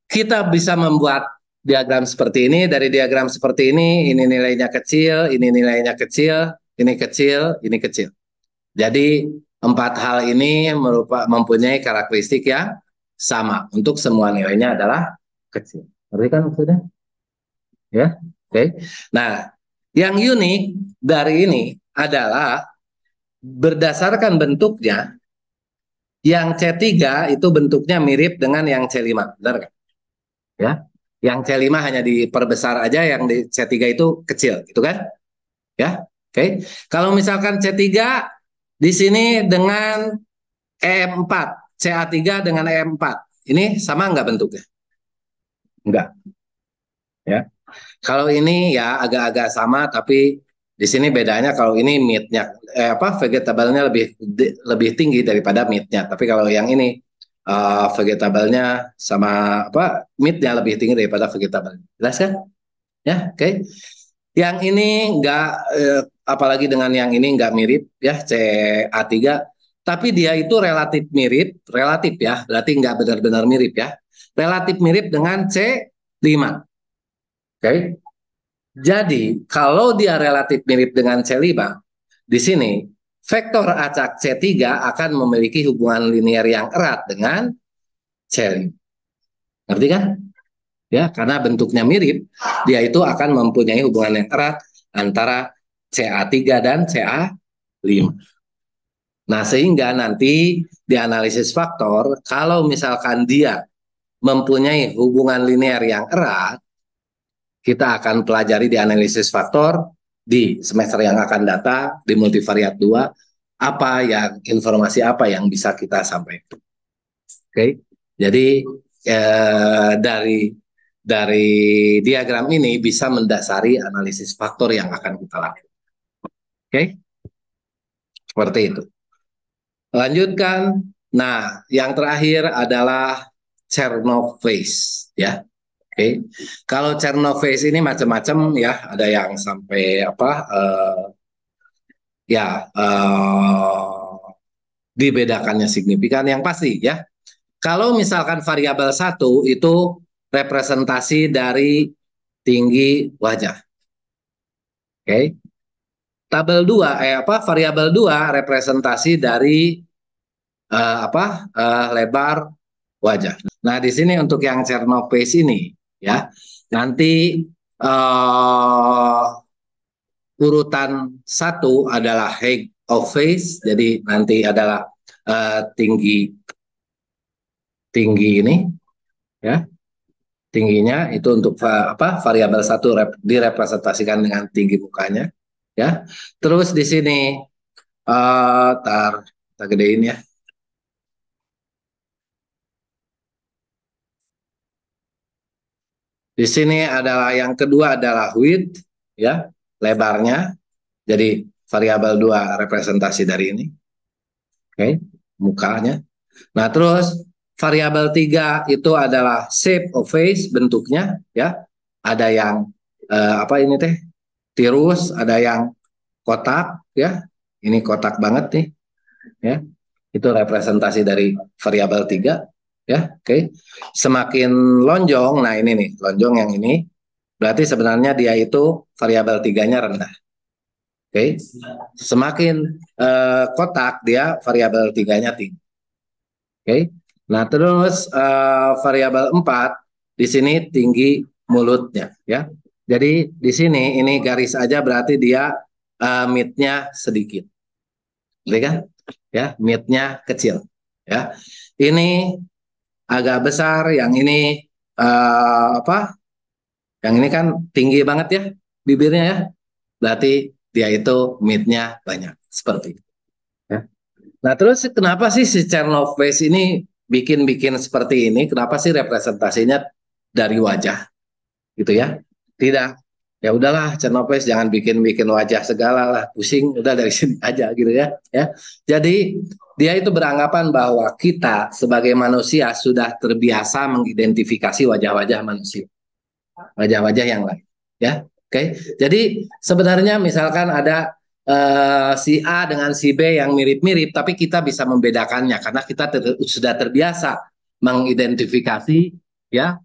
Speaker 1: kita bisa membuat diagram seperti ini. Dari diagram seperti ini nilainya kecil, ini nilainya kecil, ini kecil, ini kecil. Jadi empat hal ini mempunyai karakteristik yang sama untuk semua nilainya adalah kecil. Ngerti kan maksudnya? Ya, oke. Nah, yang unik dari ini adalah berdasarkan bentuknya, yang C3 itu bentuknya mirip dengan yang C5, benar kan? Ya, yang C5 hanya diperbesar aja, yang di C3 itu kecil, gitu kan? Ya, oke. Kalau misalkan C3 di sini dengan E4, CA3 dengan E4, ini sama nggak bentuknya? Enggak, ya. Kalau ini ya agak-agak sama, tapi di sini bedanya kalau ini meat-nya vegetable-nya lebih tinggi daripada meat-nya. Tapi kalau yang ini vegetable-nya sama meat-nya lebih tinggi daripada vegetable. Jelas kan? Ya, oke. Yang ini enggak apalagi dengan yang ini enggak mirip ya CA3, tapi dia itu relatif ya, berarti enggak benar-benar mirip ya. Relatif mirip dengan C5. Oke. Jadi, kalau dia relatif mirip dengan C5, di sini vektor acak C3 akan memiliki hubungan linear yang erat dengan C5. Ngerti kan? Ya, karena bentuknya mirip, dia itu akan mempunyai hubungan yang erat antara CA3 dan CA5. Nah, sehingga nanti di analisis faktor, kalau misalkan dia mempunyai hubungan linear yang erat, kita akan pelajari di analisis faktor di semester yang akan datang di multivariat 2 informasi apa yang bisa kita sampaikan. Oke. Jadi dari diagram ini bisa mendasari analisis faktor yang akan kita lakukan. Oke. Seperti itu. Lanjutkan. Nah, yang terakhir adalah Chernoff phase ya. Oke, kalau Chernoff phase ini macam-macam ya, ada yang sampai ya dibedakannya signifikan yang pasti ya. Kalau misalkan variabel 1 itu representasi dari tinggi wajah. Oke. Tabel 2 variabel 2 representasi dari lebar wajah. Nah, di sini untuk yang Chernoff phase ini ya, nanti urutan 1 adalah height of face, jadi nanti adalah tinggi ini ya, tingginya itu untuk variabel 1 direpresentasikan dengan tinggi mukanya. ya. Terus di sini kita gedein ya. Di sini adalah yang kedua adalah width, ya, lebarnya. Jadi variabel 2 representasi dari ini. Oke, mukanya. Nah, terus variabel 3 itu adalah shape of face, bentuknya, ya. Ada yang apa ini teh? Tirus, ada yang kotak, ya. Ini kotak banget nih, ya. Itu representasi dari variabel 3, ya. Oke. Semakin lonjong, nah ini nih, lonjong yang ini berarti sebenarnya dia itu variabel 3-nya rendah. Oke. Semakin kotak dia variabel 3-nya tinggi. Oke. Nah, terus variabel 4 di sini tinggi mulutnya, ya. Jadi di sini ini garis aja berarti dia mid-nya sedikit. Berarti kan? Ya, mid-nya kecil, ya. Ini agak besar, yang ini apa? Yang ini kan tinggi banget ya bibirnya ya. Berarti dia itu mid-nya banyak seperti itu. Ya. Nah, terus kenapa sih si Chernoff face ini bikin-bikin seperti ini? Kenapa sih representasinya dari wajah gitu ya? Tidak. Ya udahlah, Chernoff face jangan bikin-bikin wajah segala lah, pusing, udah dari sini aja gitu ya. Ya. Jadi dia itu beranggapan bahwa kita sebagai manusia sudah terbiasa mengidentifikasi wajah-wajah manusia, wajah-wajah yang lain. Ya, oke. Jadi sebenarnya misalkan ada si A dengan si B yang mirip-mirip, tapi kita bisa membedakannya karena kita sudah terbiasa mengidentifikasi ya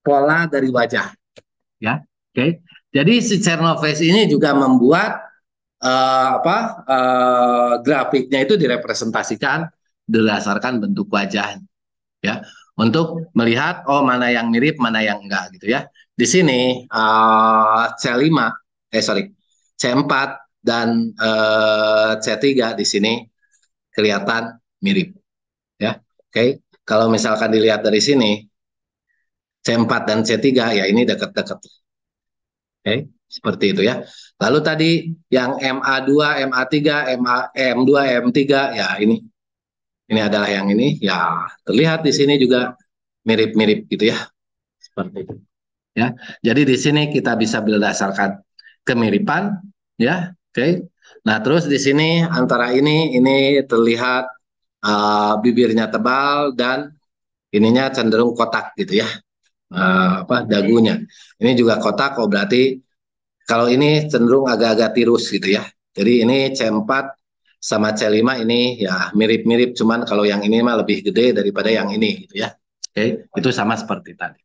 Speaker 1: pola dari wajah. Ya, oke. Jadi si Chernoff-Face ini juga membuat grafiknya itu direpresentasikan berdasarkan bentuk wajah, ya, untuk melihat oh mana yang mirip mana yang enggak gitu ya. Di sini C5 sorry C4 dan C3 di sini kelihatan mirip ya. Oke, kalau misalkan dilihat dari sini C4 dan C3 ya ini dekat-dekat. Oke, seperti itu ya. Lalu tadi yang MA2, MA3, M2, M3 ya ini adalah yang ini ya terlihat di sini juga mirip-mirip gitu ya. Seperti itu. Ya. Jadi di sini kita bisa berdasarkan kemiripan ya. Oke. Nah, terus di sini antara ini terlihat bibirnya tebal dan ininya cenderung kotak gitu ya. Dagunya. Ini juga kotak, oh berarti kalau ini cenderung agak-agak tirus gitu ya. Jadi ini C4 sama C5 ini ya mirip-mirip, cuman kalau yang ini mah lebih gede daripada yang ini gitu ya. Oke, itu sama seperti tadi.